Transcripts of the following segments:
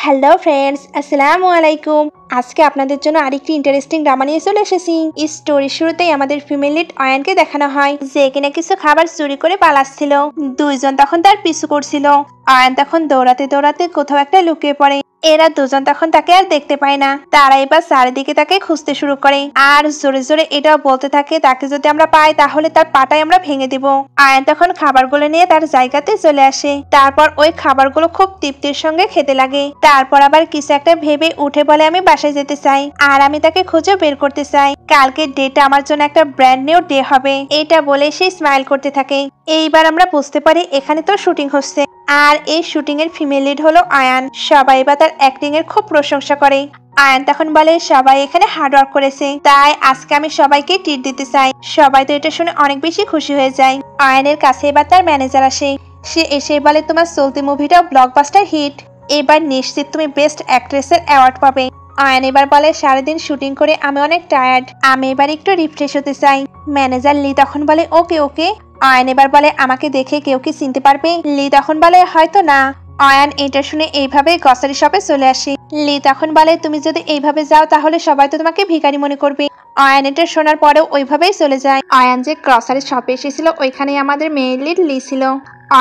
Hello friends, আসসালামু আলাইকুম। আজকে আপনাদের জন্য আরেকটি ইন্টারেস্টিং ড্রামা নিয়ে চলে এসেছি। এই স্টোরির শুরুতেই আমাদের ফিমেল লিড অয়ানকে দেখানো হয় যে কিনা কিছু খাবার চুরি করে পালাচ্ছিল। দুইজন তখন তার পিছু করছিল। অয়ান তখন দৌড়াতে দৌড়াতে কোথাও একটা লুকিয়ে পড়ে। এরা দুজন তখন তাকে আর দেখতে পায় না। তারা এবার চারিদিকে তাকে খুঁজতে শুরু করে আর জোরে জোরে এটাও বলতে থাকে তাকে যদি আমরা পাই তাহলে তার পাটাই আমরা ভেঙে দিব। আয়ান তখন খাবারগুলো নিয়ে তার জায়গাতে চলে আসে। তারপর ওই খাবারগুলো খুব তৃপ্তির সঙ্গে খেতে লাগে। তারপর আবার কিছু একটা ভেবে উঠে বলে আমি বাসায় যেতে চাই আর আমি তাকে খুঁজে বের করতে চাই। কালকে ডেটা আমার জন্য একটা ব্র্যান্ড নিউ ডে হবে। এটা বলে সে স্মাইল করতে থাকে। এইবার আমরা বুঝতে পারি এখানে তো শুটিং হচ্ছে আর এই শুটিং এর ফিমেল লিড হলো আয়ান। সবাই বা তার অ্যাক্টিং এর খুব প্রশংসা করে। আয়ান তখন বলে সবাই এখানে হার্ড ওয়ার্ক করেছে, তাই আজকে আমি সবাইকে ট্রিট দিতে চাই। সবাই তো এটা শুনে অনেক বেশি খুশি হয়ে যায়। আয়ানের কাছে এবার তার ম্যানেজার আসে। সে এসে বলে তোমার চলতি মুভিটাও ব্লকবাস্টার হিট, এবার নিশ্চিত তুমি বেস্ট অ্যাক্ট্রেসের অ্যাওয়ার্ড পাবে। আয়ান এবার বলে সারাদিন শুটিং করে আমি অনেক টায়ার্ড, আমি এবার একটু রিফ্রেশ হতে চাই। ম্যানেজার লি তখন বলে ওকে ওকে। আয়ান এবার বলে আমাকে দেখে কেউ কি চিনতে পারবে? লি তখন বলে হয়তো না। আয়ান এটা শুনে এইভাবে গ্রসারি শপে চলে আসে। লি তখন বলে তুমি যদি এইভাবে যাও তাহলে সবাই তো তোমাকে ভিখারি মনে করবে। আয়ান এটা শোনার পরেও ওইভাবেই চলে যায়। আয়ান যে গ্রসারি শপে এসেছিল ওইখানে আমাদের মেইন লিড লি ছিল।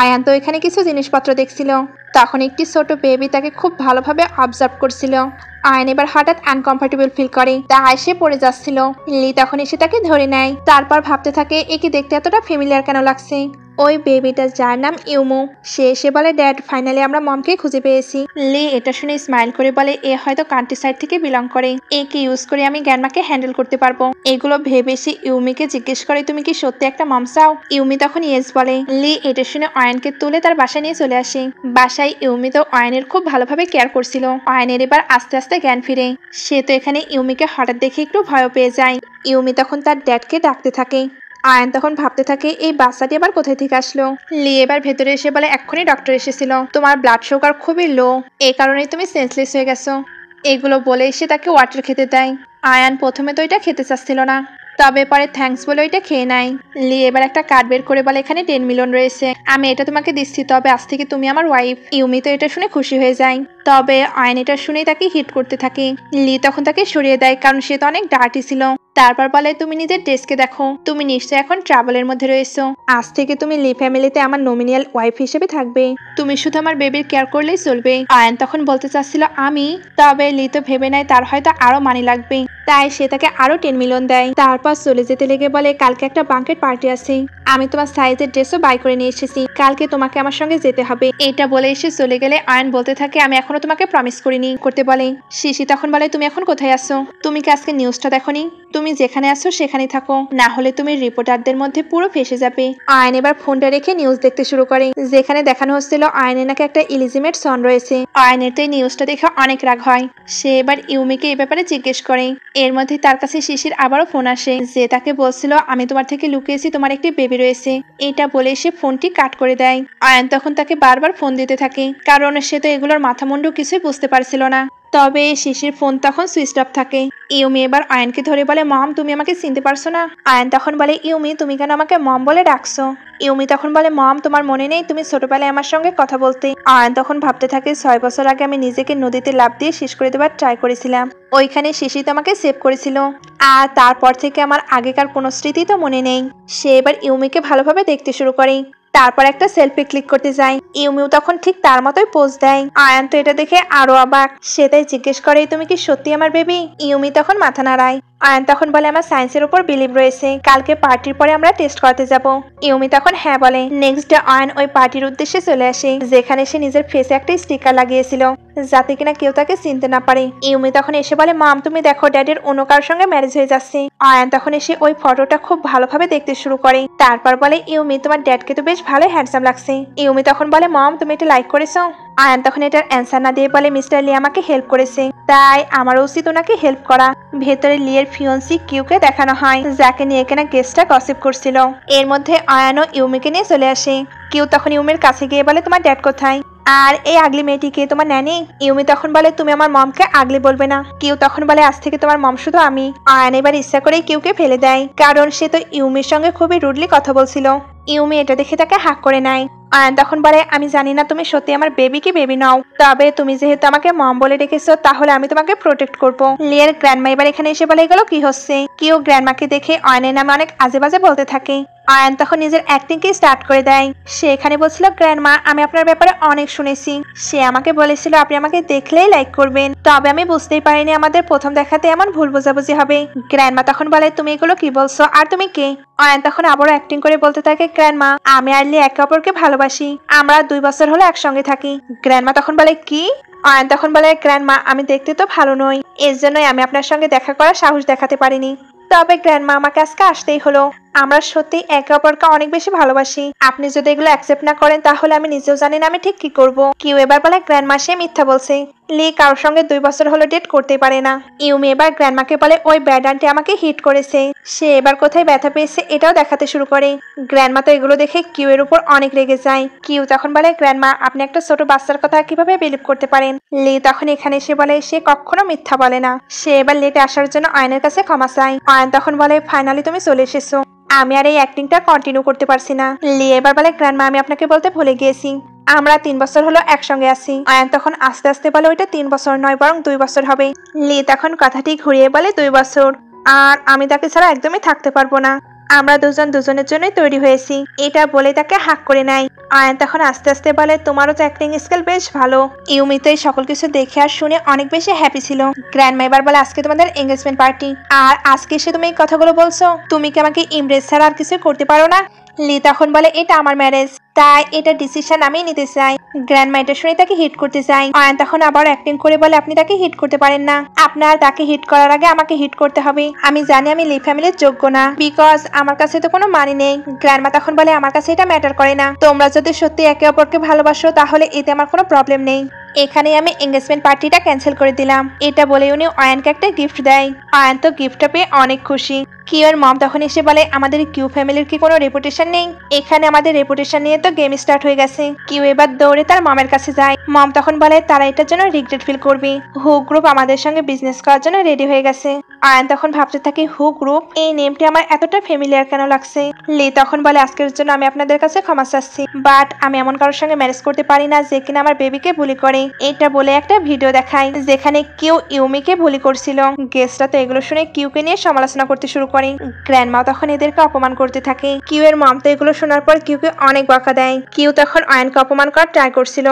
আয়ান তো এখানে কিছু জিনিসপত্র দেখছিল। তখন একটি ছোট বেবি তাকে খুব ভালোভাবে অবজার্ভ করছিল। আয়ান এবার হঠাৎ আনকমফোর্টেবল ফিল করে, তাই সে পড়ে যাচ্ছিল। লি তখন এসে তাকে ধরে নেয়। তারপর ভাবতে থাকে একে দেখতে এতটা ফ্যামিলিয়ার কেন লাগছে। ওই বেবিটা যার নাম ইউমো, সে এসে বলে ড্যাড ফাইনালি আমরা মমকে খুঁজে পেয়েছি। লি এটা শুনে স্মাইল করে বলে এ হয়তো কান্ট্রি সাইড থেকে বিলং করে, একে ইউজ করে আমি গ্র্যান্ডমাকে হ্যান্ডেল করতে পারবো। এগুলো ভেবে সে ইউমিকে জিজ্ঞেস করে তুমি কি সত্যি একটা মম চাও? ইউমি তখন ইয়েস বলে। লি এটা শুনে অয়ানকে তুলে তার বাসায় নিয়ে চলে আসে। বাসায় ইউমি তো অয়ানের খুব ভালোভাবে কেয়ার করছিল। অয়ানের এবার আস্তে আস্তে জ্ঞান ফিরে। সে তো এখানে ইউমিকে হঠাৎ দেখে একটু ভয় পেয়ে যায়। ইউমি তখন তার ড্যাডকে ডাকতে থাকে। আয়ান তখন ভাবতে থাকে এই বাচ্চাটি আবার কোথায় থেকে আসলো। লি এবার ভেতরে এসে বলে এক্ষুনি ডক্টর এসেছিল, তোমার ব্লাড সুগার খুবই লো, এই কারণেই তুমি সেন্সলেস হয়ে গেছো। এগুলো বলে এসে তাকে ওয়াটার খেতে দেয়। আয়ান প্রথমে তো এটা খেতে চাচ্ছিল না, তবে পরে থ্যাঙ্কস বলে ওইটা খেয়ে নেয়। লি এবার একটা কার্ড বের করে বলে এখানে 10 মিলিয়ন রয়েছে, আমি এটা তোমাকে দিচ্ছি, তবে আজ থেকে তুমি আমার ওয়াইফ। ইউমি তো এটা শুনে খুশি হয়ে যায়। তবে আয়ান এটা শুনেই তাকে হিট করতে থাকে। লি তখন তাকে সরিয়ে দেয় কারণ সে তো অনেক ডার্টি ছিল। তারপর বলে তুমি নিজের ডেস্কে দেখো, তুমি নিশ্চয়ই এখন ট্রাভেলের মধ্যে রয়েছো। আজ থেকে তুমি লি ফ্যামিলিতে আমার নমিনিয়াল ওয়াইফ হিসেবে থাকবে, তুমি শুধু আমার বেবির কেয়ার করলেই চলবে। আয়ান তখন বলতে চাচ্ছিল আমি, তবে লি তো ভেবে নেয় তার হয়তো আরো মানি লাগবে, তাই সে তাকে আরো 10 মিলিয়ন দেয়। তারপর চলে যেতে লেগে বলে কালকে একটা বাঙ্কেট পার্টি আছে, আমি তোমার সাইজের ড্রেসও বাই করে নিয়ে এসেছি, কালকে তোমাকে আমার সঙ্গে যেতে হবে। এটা বলে এসে চলে গেলে আয়ান বলতে থাকে আমি এখনো তোমাকে প্রমিস করিনি করতে বলে। শিশি তখন বলে তুমি এখন কোথায় আছো? তুমি কি আজকে নিউজটা দেখোনি? তুমি যেখানে আছো সেখানেই থাকো, না হলে তুমি রিপোর্টারদের মধ্যে পুরো ফেসে যাবে। আয়ান এবার ফোনটা রেখে নিউজ দেখতে শুরু করে, যেখানে দেখানো হচ্ছিল আয়ানের নাকি একটা ইলিজিমেট সন রয়েছে। আয়ানের তো এই নিউজটা দেখে অনেক রাগ হয়। সে এবার ইউমিকে এই ব্যাপারে জিজ্ঞেস করে। এর মধ্যে তার কাছে শিশির আবারও ফোন আসে, যে তাকে বলছিল আমি তোমার থেকে লুকিয়েছি, তোমার একটি বেবি রয়েছে। এটা বলে সে ফোনটি কাট করে দেয়। আয়ান তখন তাকে বারবার ফোন দিতে থাকে কারণ সে তো এগুলোর মাথা মুন্ডু কিছুই বুঝতে পারছিল না। তবে শিশির ফোন তখন সুইচ অফ থাকে। ইউমি এবার আয়ানকে ধরে বলে মম তুমি আমাকে চিনতে পারছো না? আয়ান তখন বলে ইউমি তুমি কেন আমাকে মম বলে ডাকছো? ইউমি তখন বলে মম তোমার মনে নেই তুমি ছোটবেলায় আমার সঙ্গে কথা বলতে? আয়ান তখন ভাবতে থাকে 6 বছর আগে আমি নিজেকে নদীতে লাফ দিয়ে শেষ করে দেবার ট্রাই করেছিলাম, ওইখানে শিশি তো আমাকে সেভ করেছিল, আর তারপর থেকে আমার আগেকার কোনো স্মৃতি তো মনে নেই। সে এবার ইউমিকে ভালোভাবে দেখতে শুরু করে। তারপর একটা সেলফি ক্লিক করতে যায়। ইউমিও তখন ঠিক তার মতোই পোজ দেয়। আয়ান তো এটা দেখে আরো অবাক, সে তাই জিজ্ঞেস করে তুমি কি সত্যি আমার বেবি? ইউমি তখন মাথা নাড়ায়। আয়ান তখন বলে আমার সায়েন্সের উপর বিলিভ রয়েছে, কালকে পার্টির পরে আমরা টেস্ট করতে যাব। ইউমি তখন হ্যাঁ বলে। নেক্সট ডে আয়ান ওই পার্টির উদ্দেশ্যে চলে আসে, যেখানে সে নিজের ফেসে একটা স্টিকার লাগিয়েছিল যাতে কিনা কেউ তাকে চিনতে না পারে। ইউমি তখন এসে বলে মম তুমি দেখো ড্যাডির অন্য কারোর সঙ্গে ম্যারেজ হয়ে যাচ্ছে। আয়ান তখন এসে ওই ফটোটা খুব ভালোভাবে দেখতে শুরু করে। তারপর বলে ইউমি তোমার ড্যাডকে তো বেশ ভালো হ্যান্ডসাম লাগছে। ইউমি তখন বলে মম তুমি এটা লাইক করেছো? আয়ান তখন এটার অ্যান্সার না দিয়ে বলে মিস্টার লি আমাকে হেল্প করেছে, তাই আমার উচিত ওনাকে হেল্প করা। ভেতরে লিয়ের ফিয়ন্সি কিউকে দেখানো হয়, যাকে নিয়ে কিনা গেস্টটা গসিপ করছিল। এর মধ্যে আয়ানও ইউমিকে নিয়ে চলে আসে। কিউ তখন ইউমির কাছে গিয়ে বলে তোমার ড্যাড কোথায়, আর এই আগলি মেয়েটিকে তোমার ন্যানি? ইউমি তখন বলে তুমি আমার মমকে আগলি বলবে না। কিউ তখন বলে আজ থেকে তোমার মম শুধু আমি। আয়ান এবার ইচ্ছা করে কিউকে ফেলে দেয় কারণ সে তো ইউমির সঙ্গে খুবই রুডলি কথা বলছিল। ইউমি এটা দেখে তাকে হাক করে নেয়। আয়ন তখন বলে আমি জানি না তুমি সত্যি আমার বেবি কি বেবি নাও, তবে তুমি যেহেতু আমাকে মম বলে ডেকেছো তাহলে আমি তোমাকে প্রোটেক্ট করব। লিয়ার গ্র্যান্ডমা এবার এখানে এসে বলে এগুলো কি হচ্ছে। কেউ গ্র্যান্ডমাকে দেখে অয়নের নামে অনেক আজে বাজে বলতে থাকে। আয়ন তখন নিজের অ্যাক্টিং কে স্টার্ট করে দেয়। সে এখানে বলছিল গ্র্যান্ডমা আমি আপনার ব্যাপারে অনেক শুনেছি, সে আমাকে বলেছিল আপনি আমাকে দেখলেই লাইক করবেন, তবে আমি বুঝতেই পারিনি আমাদের প্রথম দেখাতে এমন ভুল বোঝাবুঝি হবে। গ্র্যান্ডমা তখন বলে তুমি এগুলো কি বলছো আর তুমি কে। আয়ন তখন আবারও অ্যাক্টিং করে বলতে থাকে গ্র্যান্ডমা আমি আর লি একে অপরকে ভালোবাসি, আমরা 2 বছর হলো একসঙ্গে থাকি। গ্র্যান্ডমা তখন বলে কি। আয়ন তখন বলে গ্র্যান্ডমা আমি দেখতে তো ভালো নই, এর জন্যই আমি আপনার সঙ্গে দেখা করার সাহস দেখাতে পারিনি, তবে গ্র্যান্ডমা আমাকে আজকে আসতেই হলো, আমরা সত্যি একে অপরকে অনেক বেশি ভালোবাসি, আপনি যদি এগুলো অ্যাকসেপ্ট না করেন তাহলে আমি নিজেও জানি না আমি ঠিক কি করব। কিউ এবার বলে গ্র্যান্ডমা সে মিথ্যা বলছে, লি কারোর সঙ্গে 2 বছর হলো ডেট করতে পারে না। ইউমি এবার গ্র্যান্ডমাকে বলে ওই ব্যাড আন্টি আমাকে হিট করেছে, সে এবার কোথায় ব্যথা পেয়েছে এটাও দেখাতে শুরু করে। গ্র্যান্ডমা তো এগুলো দেখে কিউ এর উপর অনেক রেগে যায়। কিউ তখন বলে গ্র্যান্ডমা আপনি একটা ছোট বাচ্চার কথা কিভাবে বিলিভ করতে পারেন। লি তখন এখানে এসে বলে সে কখনো মিথ্যা বলে না। সে এবার লেটে আসার জন্য আয়নের কাছে ক্ষমা চায়। আয়ন তখন বলে ফাইনালি তুমি চলে এসেছো, আমি আর এই অ্যাক্টিংটা কন্টিনিউ করতে পারছি না। লি এবার বলে গ্র্যান্ডমা আমি আপনাকে বলতে ভুলে গিয়েছি, আমরা 3 বছর হলো একসঙ্গে আছি। আয়ন তখন আস্তে আস্তে বলে ওইটা 3 বছর নয় বরং 2 বছর হবে। লি তখন কথাটি ঘুরিয়ে বলে 2 বছর, আর আমি তাকে ছাড়া একদমই থাকতে পারবো না, আমরা দুজন দুজনের জন্যই তৈরি হয়েছি, এটা বলে তাকে হাক করে নেয়। আয়ন তখন আস্তে আস্তে বলে তোমারও তো অ্যাক্টিং স্কিল বেশ ভালো। ইউমি তো এই সকল কিছু দেখে আর শুনে অনেক বেশি হ্যাপি ছিল। গ্র্যান্ডমা এবার বলে আজকে তোমাদের এঙ্গেজমেন্ট পার্টি, আর আজকে এসে তুমি এই কথাগুলো বলছো, তুমি কি আমাকে ইমপ্রেস ছাড়া আর কিছু করতে পারো না। লি তখন বলে এটা আমার ম্যারেজ, তাই এটা ডিসিশন আমি নিতে চাই। গ্র্যান্ডমা এটা শুনে তাকে হিট করতে চাই। আয়ন তখন আবার অ্যাক্টিং করে বলে আপনি তাকে হিট করতে পারেন না, আপনার তাকে হিট করার আগে আমাকে হিট করতে হবে, আমি জানি আমি লি ফ্যামিলির যোগ্য না, বিকজ আমার কাছে তো কোনো মানি নেই। গ্র্যান্ডমা তখন বলে আমার কাছে এটা ম্যাটার করে না, তোমরা যদি সত্যি একে অপরকে ভালোবাসো তাহলে এতে আমার কোনো প্রবলেম নেই, এখানে আমি এঙ্গেজমেন্ট পার্টিটা ক্যান্সেল করে দিলাম। এটা বলে উনি অয়নকে একটা গিফট দেয়। অয়ন তো গিফটটা পেয়ে অনেক খুশি। কিউর মম তখন এসে বলে আমাদের কিউ ফ্যামিলির কি কোনো রেপুটেশন নেই, এখানে আমাদের রেপুটেশন নিয়ে তো গেম স্টার্ট হয়ে গেছে। কিউ এবার দৌড়ে তার মমের কাছে যায়। মম তখন বলে তারা এটার জন্য রিগ্রেট ফিল করবে, হু গ্রুপ আমাদের সঙ্গে বিজনেস করার জন্য রেডি হয়ে গেছে। আয়ন তখন ভাবতে থাকে হু গ্রুপ, এই নেমটি আমার এতটা ফ্যামিলিয়ার কেন লাগছে। লি তখন বলে আজকের জন্য আমি আপনাদের কাছে ক্ষমা চাচ্ছি, বাট আমি এমন কারোর সঙ্গে ম্যারেজ করতে পারি না যে কিনা আমার বেবিকে বুলি করে। এটা বলে একটা ভিডিও দেখায় যেখানে কিউ ইউমিকে বুলি করছিল। গেস্টরা তো এগুলো শুনে কিউকে নিয়ে সমালোচনা করতে শুরু করে। গ্র্যান্ডমা তখন এদেরকে অপমান করতে থাকে। কিউ এর মম তো এগুলো শোনার পর কিউকে অনেক বকা দেয়। কিউ তখন অয়নকে অপমান করার ট্রাই করছিল,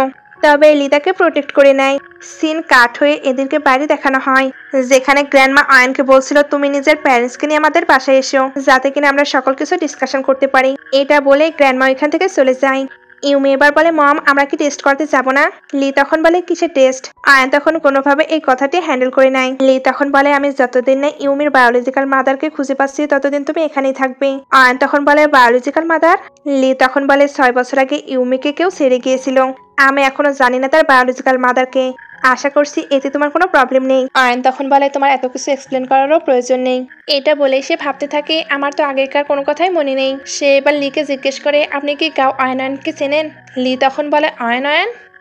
তবে লিদাকে প্রোটেক্ট করে নেয়। সিন কাট হয়ে এদেরকে বাইরে দেখানো হয়, যেখানে গ্র্যান্ডমা অয়নকে বলছিল তুমি নিজের প্যারেন্টসকে নিয়ে আমাদের বাসায় এসো, যাতে কিনা আমরা সকল কিছু ডিসকাশন করতে পারি। এটা বলে গ্র্যান্ডমা ওইখান থেকে চলে যায়। ইউমি এবার বলে মম আমরা কি টেস্ট করতে যাব না। লি তখন বলে কিসের টেস্ট। আয়ন তখন কোনোভাবে এই কথাটি হ্যান্ডেল করে নেয়। লি তখন বলে আমি যতদিন না ইউমির বায়োলজিক্যাল মাদারকে খুঁজে পাচ্ছি ততদিন তুমি এখানেই থাকবে। আয়ন তখন বলে বায়োলজিক্যাল মাদার। লি তখন বলে 6 বছর আগে ইউমিকে কেউ ছেড়ে গিয়েছিল, আমি এখনো জানি না তার বায়োলজিক্যাল মাদারকে, আশা করছি এতে তোমার কোনো প্রবলেম নেই। আয়ন তখন বলে তোমার এত কিছু এক্সপ্লেন করারও প্রয়োজন নেই। এটা বলে সে ভাবতে থাকে আমার তো আগেকার কোনো কথাই মনে নেই। সে এবার লিকে জিজ্ঞেস করে আপনি কি গাও অয়নকে চেনেন। লি তখন বলে অয়ন।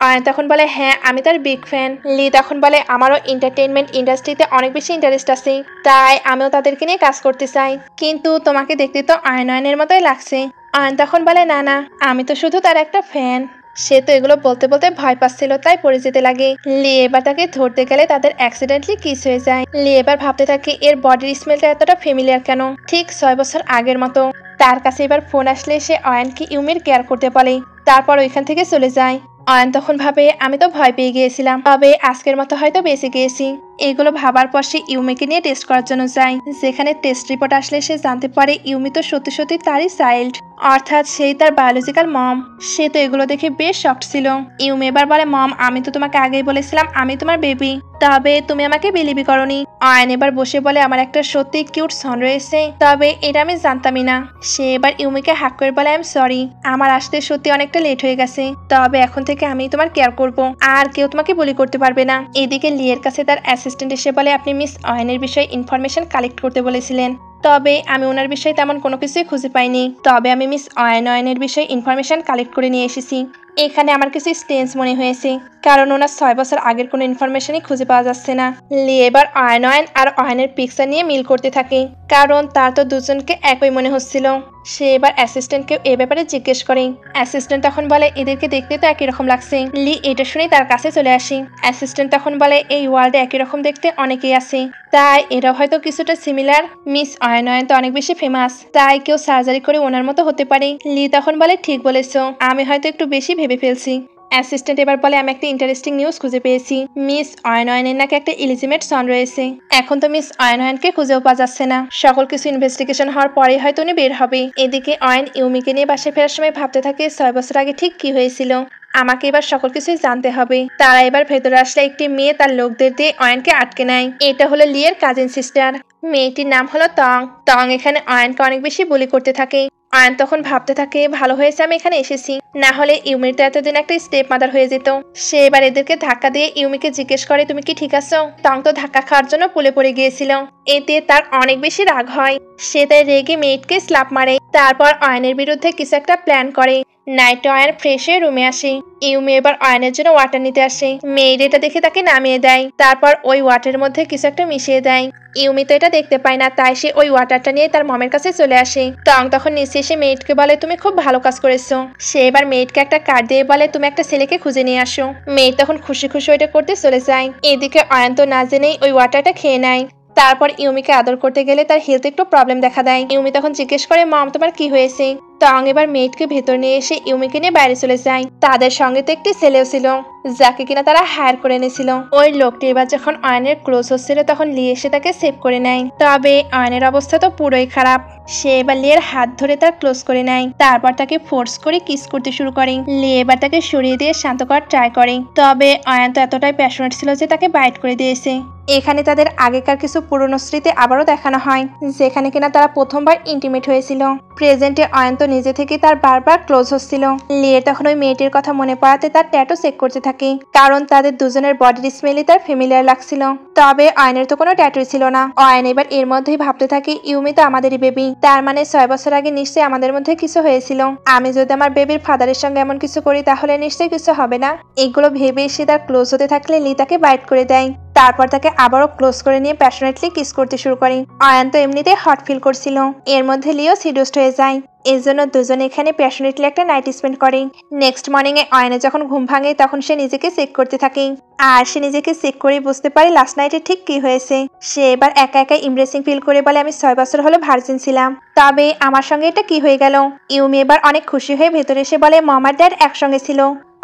আয়ন তখন বলে হ্যাঁ আমি তার বিগ ফ্যান। লি তখন বলে আমারও এন্টারটেইনমেন্ট ইন্ডাস্ট্রিতে অনেক বেশি ইন্টারেস্ট আছে, তাই আমিও তাদেরকে নিয়ে কাজ করতে চাই, কিন্তু তোমাকে দেখতে তো অয়নের মতোই লাগছে। আয়ন তখন বলে না না আমি তো শুধু তার একটা ফ্যান। সে তো এগুলো বলতে বলতে ভয় পাচ্ছিল, তাই পড়ে যেতে লাগে। লি এবার তাকে ধরতে গেলে তাদের অ্যাক্সিডেন্টলি কিস হয়ে যায়। লি এবার ভাবতে থাকে এর বডির স্মেলটা এতটা ফ্যামিলিয়ার কেন, ঠিক 6 বছর আগের মতো। তার কাছে এবার ফোন আসলে সে অয়নকে ইউমির কেয়ার করতে বলে, তারপর ওইখান থেকে চলে যায়। অয়ন তখন ভাবে আমি তো ভয় পেয়ে গিয়েছিলাম, তবে আজকের মতো হয়তো বেঁচে গিয়েছি। এগুলো ভাবার পর সে ইউমিকে নিয়ে টেস্ট করার জন্য যায়, যেখানে টেস্ট রিপোর্ট আসলে সে জানতে পারে ইউমি তো সত্যি সত্যি তারই চাইল্ড, অর্থাৎ সেই তার বায়োলজিক্যাল মম। সে তো এগুলো দেখে বেশ শকড ছিল। ইউমি এবার বলে মম আমি তো তোমাকে আগেই বলেছিলাম আমি তোমার বেবি, তবে তুমি আমাকে বিলিভই করনি। অয়ন এবার বসে বলে আমার একটা সত্যি কিউট সন রয়েছে, তবে এটা আমি জানতামই না। সে এবার ইউমিকে হাক করে বলে আই এম সরি, আমার আসতে সত্যি অনেকটা লেট হয়ে গেছে, তবে এখন থেকে আমি তোমার কেয়ার করব, আর কেউ তোমাকে বলি করতে পারবে না। এদিকে লিয়ের কাছে তার অ্যাসিস্ট্যান্ট এসে বলে আপনি মিস অয়নের বিষয়ে ইনফরমেশন কালেক্ট করতে বলেছিলেন, তবে আমি ওনার বিষয়ে তেমন কোনো কিছুই খুঁজে পাইনি, তবে আমি মিস অয়নের বিষয়ে ইনফরমেশন কালেক্ট করে নিয়ে এসেছি। এখানে আমার কিছু স্টেন্স মনে হয়েছে, কারণ ওনার 6 বছর আগের কোনো ইনফরমেশনই খুঁজে পাওয়া যাচ্ছে না। লি এবার অয়ন আর অয়নের পিকচার নিয়ে মিল করতে থাকে, কারণ তার তো দুজনকে একই মনে হচ্ছিল। সে এবার অ্যাসিস্ট্যান্টকে এ ব্যাপারে জিজ্ঞেস করে। অ্যাসিস্ট্যান্ট তখন বলে এদেরকে দেখতে তো একই রকম লাগছে। লি এটা শুনে তার কাছে চলে আসে। অ্যাসিস্ট্যান্ট তখন বলে এই ওয়ার্ল্ডে একই রকম দেখতে অনেকেই আছে, তাই এরা হয়তো কিছুটা সিমিলার। মিস অয়ন তো অনেক বেশি ফেমাস, তাই কেউ সার্জারি করে ওনার মতো হতে পারে। লি তখন বলে ঠিক বলেছো, আমি হয়তো একটু বেশি ভেবে ফেলছি। অ্যাসিস্ট্যান্ট এবার বলে আমি একটা ইন্টারেস্টিং নিউজ খুঁজে পেয়েছি। মিস অয়নের নাকি একটা ইলিজিমেট সন রয়েছে। এখন তো মিস অয়নকে খুঁজেও পাওয়া যাচ্ছে না। সকল কিছু ইনভেস্টিগেশন হওয়ার পরেই হয়তো উনি বের হবে। এদিকে অয়ন ইউমিকে নিয়ে বাসায় ফেরার সময় ভাবতে থাকে 6 বছর আগে ঠিক কি হয়েছিল। আমাকে এবার সকল কিছুই জানতে হবে। তারা এবার ভেতরে আসলে একটি মেয়ে তার লোকদের দিয়ে অয়নকে আটকে নেয়। এটা হলো লিয়ের কাজিন সিস্টার। মেয়েটির নাম হলো তং। তং এখানে অয়নকে অনেক বেশি বুলি করতে থাকে। অয়ন তখন ভাবতে থাকে ভালো হয়েছে আমি এখানে এসেছি, না হলে ইউমির তো এতদিন একটা স্টেপ মাদার হয়ে যেত। সে এবার এদেরকে ধাক্কা দিয়ে ইউমিকে জিজ্ঞেস করে তুমি কি ঠিক আছো। তং তো ধাক্কা খাওয়ার জন্য পুলে পড়ে গিয়েছিল। এতে তার অনেক বেশি রাগ হয়। সে তাই রেগে মেয়েটকে স্ল্যাপ মারে। তারপর অয়নের বিরুদ্ধে কিছু একটা প্ল্যান করে। নাইট অয়ন ফ্রেশ হয়ে রুমে আসে। ইউমি এবার অয়নের জন্য ওয়াটার নিতে আসে। মেয়ের এটা দেখে তাকে নামিয়ে দেয়। তারপর ওই ওয়াটারের মধ্যে কিছু একটা মিশিয়ে দেয়। ইউমি তো এটা দেখতে পায় না, তাই সে ওই ওয়াটারটা নিয়ে তার মমের কাছে চলে আসে। তং তখন নিচে এসে মেয়েটকে বলে তুমি খুব ভালো কাজ করেছো। সে এবার মেয়েটকে একটা কার্ড দিয়ে বলে তুমি একটা ছেলেকে খুঁজে নিয়ে আসো। মেয়ে তখন খুশি খুশি ওইটা করতে চলে যায়। এদিকে অয়ন তো না জেনেই ওই ওয়াটারটা খেয়ে নেয়। তারপর ইউমিকে আদর করতে গেলে তার হেলথে একটু প্রবলেম দেখা দেয়। ইউমি তখন জিজ্ঞেস করে মম তোমার কি হয়েছে। তং এবার মেয়েটকে ভেতর নিয়ে এসে ইউমিকে নিয়ে বাইরে চলে যায়। তাদের সঙ্গে তো একটি ছেলেও ছিল, যাকে কিনা তারা হায়ার করে এনেছিল। ওই লোকটি এবার যখন অয়নের ক্লোজ হচ্ছিল তখন লি এসে তাকে সেভ করে নেয়। তবে অয়নের অবস্থা তো পুরোই খারাপ। সে এবার লিয়ের হাত ধরে তার ক্লোজ করে নেয়। তারপর তাকে ফোর্স করে কিস করতে শুরু করে। লি এবার তাকে সরিয়ে দিয়ে শান্ত করার ট্রাই করে। তবে অয়ন তো এতটাই প্যাশনেট ছিল যে তাকে বাইট করে দিয়েছে। এখানে তাদের আগেকার কিছু পুরনো স্মৃতি আবারও দেখানো হয়, যেখানে কিনা তারা প্রথমবার ইন্টিমেট হয়েছিল। প্রেজেন্টে অয়ন তো নিজে থেকে তার বারবার ক্লোজ হচ্ছিল। লিয়ের তখন ওই মেয়েটির কথা মনে পড়াতে তার ট্যাটু চেক করতে থাকে, কারণ তাদের দুজনের বডির স্মেলই তার ফ্যামিলিয়ার লাগছিল। তবে অয়নের তো কোনো ট্যাটুই ছিল না। অয়ন এবার এর মধ্যেই ভাবতে থাকে ইউমি তো আমাদেরই বেবি, তার মানে 6 বছর আগে নিশ্চয়ই আমাদের মধ্যে কিছু হয়েছিল। আমি যদি আমার বেবির ফাদারের সঙ্গে এমন কিছু করি তাহলে নিশ্চয়ই কিছু হবে না। এগুলো ভেবে সে তার ক্লোজ হতে থাকলে লি তাকে বাইট করে দেয়। তারপর তাকে আবারও ক্লোজ করে নিয়ে প্যাশনেটলি কিস করতে শুরু করে। অয়ন তো এমনিতেই হট ফিল করছিল, এর মধ্যে লিও সিডিউসড হয়ে যায়। এর জন্য দুজনে এখানে প্যাশনেটলি একটা নাইট স্পেন্ড করে। নেক্সট মর্নিং এ অয়নে যখন ঘুম ভাঙে তখন সে নিজেকে চেক করতে থাকে। আর সে নিজেকে চেক করে বুঝতে পারে লাস্ট নাইটে ঠিক কি হয়েছে। সে এবার একা একা ইমব্রেসিং ফিল করে বলে আমি 6 বছর হলো ভার্জিন ছিলাম, তবে আমার সঙ্গে এটা কি হয়ে গেল। ইউমি এবার অনেক খুশি হয়ে ভেতরে এসে বলে মম আর ড্যাড একসঙ্গে ছিল।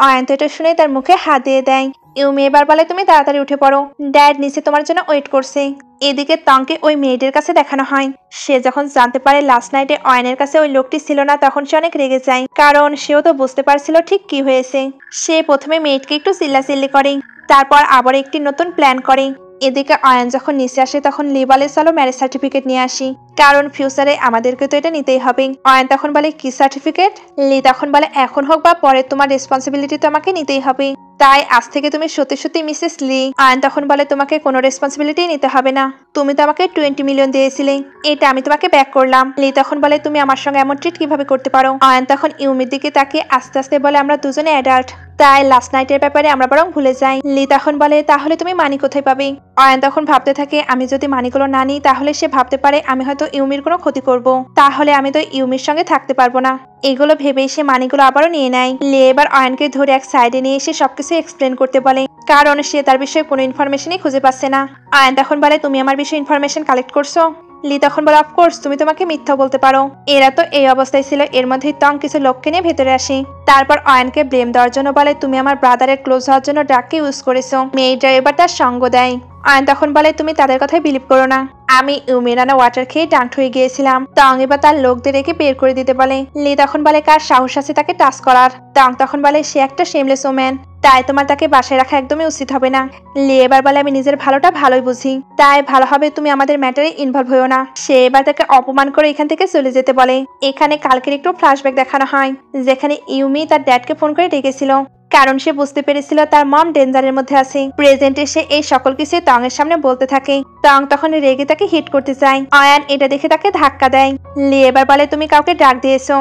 অয়ন তো এটা শুনে তার মুখে হাত দিয়ে দেয়। ইউমি এবার বলে তুমি তাড়াতাড়ি উঠে পড়ো, ড্যাড নিচে তোমার জন্য ওয়েট করছে। এদিকে তংকে ওই মেয়েদের কাছে দেখানো হয়। সে যখন জানতে পারে লাস্ট নাইটে অয়নের কাছে ওই লোকটি ছিল না তখন সে অনেক রেগে যায়, কারণ সেও তো বুঝতে পারছিল ঠিক কি হয়েছে। সে প্রথমে মেয়েটকে একটু চিল্লাচিল্লি করে, তারপর আবার একটি নতুন প্ল্যান করে। এদিকে অয়ন যখন নিচে আসে তখন লি বলে চলো ম্যারেজ সার্টিফিকেট নিয়ে আসি, কারণ ফিউচারে আমাদেরকে তো এটা নিতেই হবে। অয়ন তখন বলে কি সার্টিফিকেট। লি তখন বলে এখন হোক বা পরে তোমার রেসপন্সিবিলিটি তো আমাকে নিতেই হবে, তাই আজ থেকে তুমি সত্যি সত্যি মিসেস লি। অয়ন তখন বলে তোমাকে কোনো রেসপন্সিবিলিটি নিতে হবে না, তুমি তো আমাকে 20 মিলিয়ন দিয়েছিলে, এটা আমি তোমাকে ব্যাক করলাম। লি তখন বলে তুমি আমার সঙ্গে এমন ট্রিট কিভাবে করতে পারো। অয়ন তখন ইউমির দিকে তাকিয়ে আস্তে আস্তে বলে আমরা দুজনে অ্যাডাল্ট, তাই লাস্ট নাইটের ব্যাপারে আমরা বরং ভুলে যাই। লি তখন বলে তাহলে তুমি মানি কোথায় পাবে। অয়ন তখন ভাবতে থাকে আমি যদি মানিগুলো না নিই তাহলে সে ভাবতে পারে আমি হয়তো ইউমির কোনো ক্ষতি করব, তাহলে আমি তো ইউমির সঙ্গে থাকতে পারবো না। এগুলো ভেবেই সে মানিগুলো আবারও নিয়ে নেয়। লি এবার অয়নকে ধরে এক সাইডে নিয়ে এসে সবকিছু এক্সপ্লেন করতে বলে, কারণ সে তার বিষয়ে কোনো ইনফরমেশনই খুঁজে পাচ্ছে না। অয়ন তখন বলে তুমি আমার বিষয়ে ইনফরমেশন কালেক্ট করছো। লি তখন বলে অফকোর্স, তুমি তোমাকে মিথ্যা বলতে পারো। এরা তো এই অবস্থায় ছিল, এর মধ্যেই তং কিছু লোককে নিয়ে ভেতরে আসে। তারপর অয়নকে ব্লেম দেওয়ার জন্য বলে তুমি আমার ব্রাদারের ক্লোজ হওয়ার জন্য ড্রাগকে ইউজ করেছো। মেয়েটা এবার তার সঙ্গ দেয়। অয়ন তখন বলে তুমি তাদের কথাই বিলিভ করো না, আমি ইউমিরানা ওয়াটার খেয়ে ডাঙ্ক হয়ে গিয়েছিলাম। তং এবার তার লোকদের রেখে বের করে দিতে বলে। লি তখন বলে কার সাহস আছে তাকে টাচ করার। তং তখন বলে সে একটা শেমলেস ওম্যান, তাই তোমার তাকে বাসায় রাখা একদমই উচিত হবে না। লি এবার বলে আমি নিজের ভালোটা ভালোই বুঝি, তাই ভালো হবে তুমি আমাদের ম্যাটারে ইনভলভ হইও না। সে এবার তাকে অপমান করে এখান থেকে চলে যেতে বলে। এখানে কালকের একটু ফ্ল্যাশব্যাক দেখানো হয়, যেখানে ইউমি তার ড্যাডকে ফোন করে ডেকেছিল, কারণ সে বুঝতে পেরেছিল তার মম ডেঞ্জারের মধ্যে আছে। প্রেজেন্টে সে এই সকল কিছু তং এর সামনে বলতে থাকে। তং তখন রেগে তাকে হিট করতে চায়। অয়ন এটা দেখে তাকে ধাক্কা দেয়। লি এবার বলে তুমি কাউকে ডাক দিয়েছো,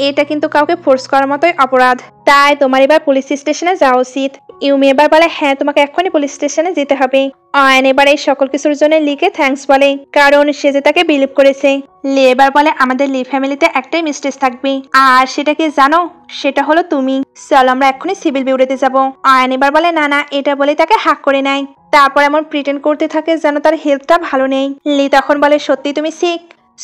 এটা কিন্তু কাউকে ফোর্স করার মতোই অপরাধ, তাই তোমার এবার পুলিশ স্টেশনে যাওয়া উচিত। ইউমি এবার বলে হ্যাঁ তোমাকে এক্ষুনি পুলিশ স্টেশনে যেতে হবে। অয়ন এবার এই সকল কিছুর জন্য লিকে থ্যাঙ্কস বলে, কারণ সে যে তাকে বিলিভ করেছে। লি এবার বলে আমাদের লি ফ্যামিলিতে একটাই মিস্টেস থাকবে, আর সেটা কি জানো? সেটা হলো তুমি। চলো আমরা এক্ষুনি সিভিল বিউরোতে যাব। অয়ন এবার বলে না না, এটা বলে তাকে হাক করে নেয়। তারপর এমন প্রিটেন্ড করতে থাকে যেন তার হেলথটা ভালো নেই। লি তখন বলে সত্যি তুমি সিক?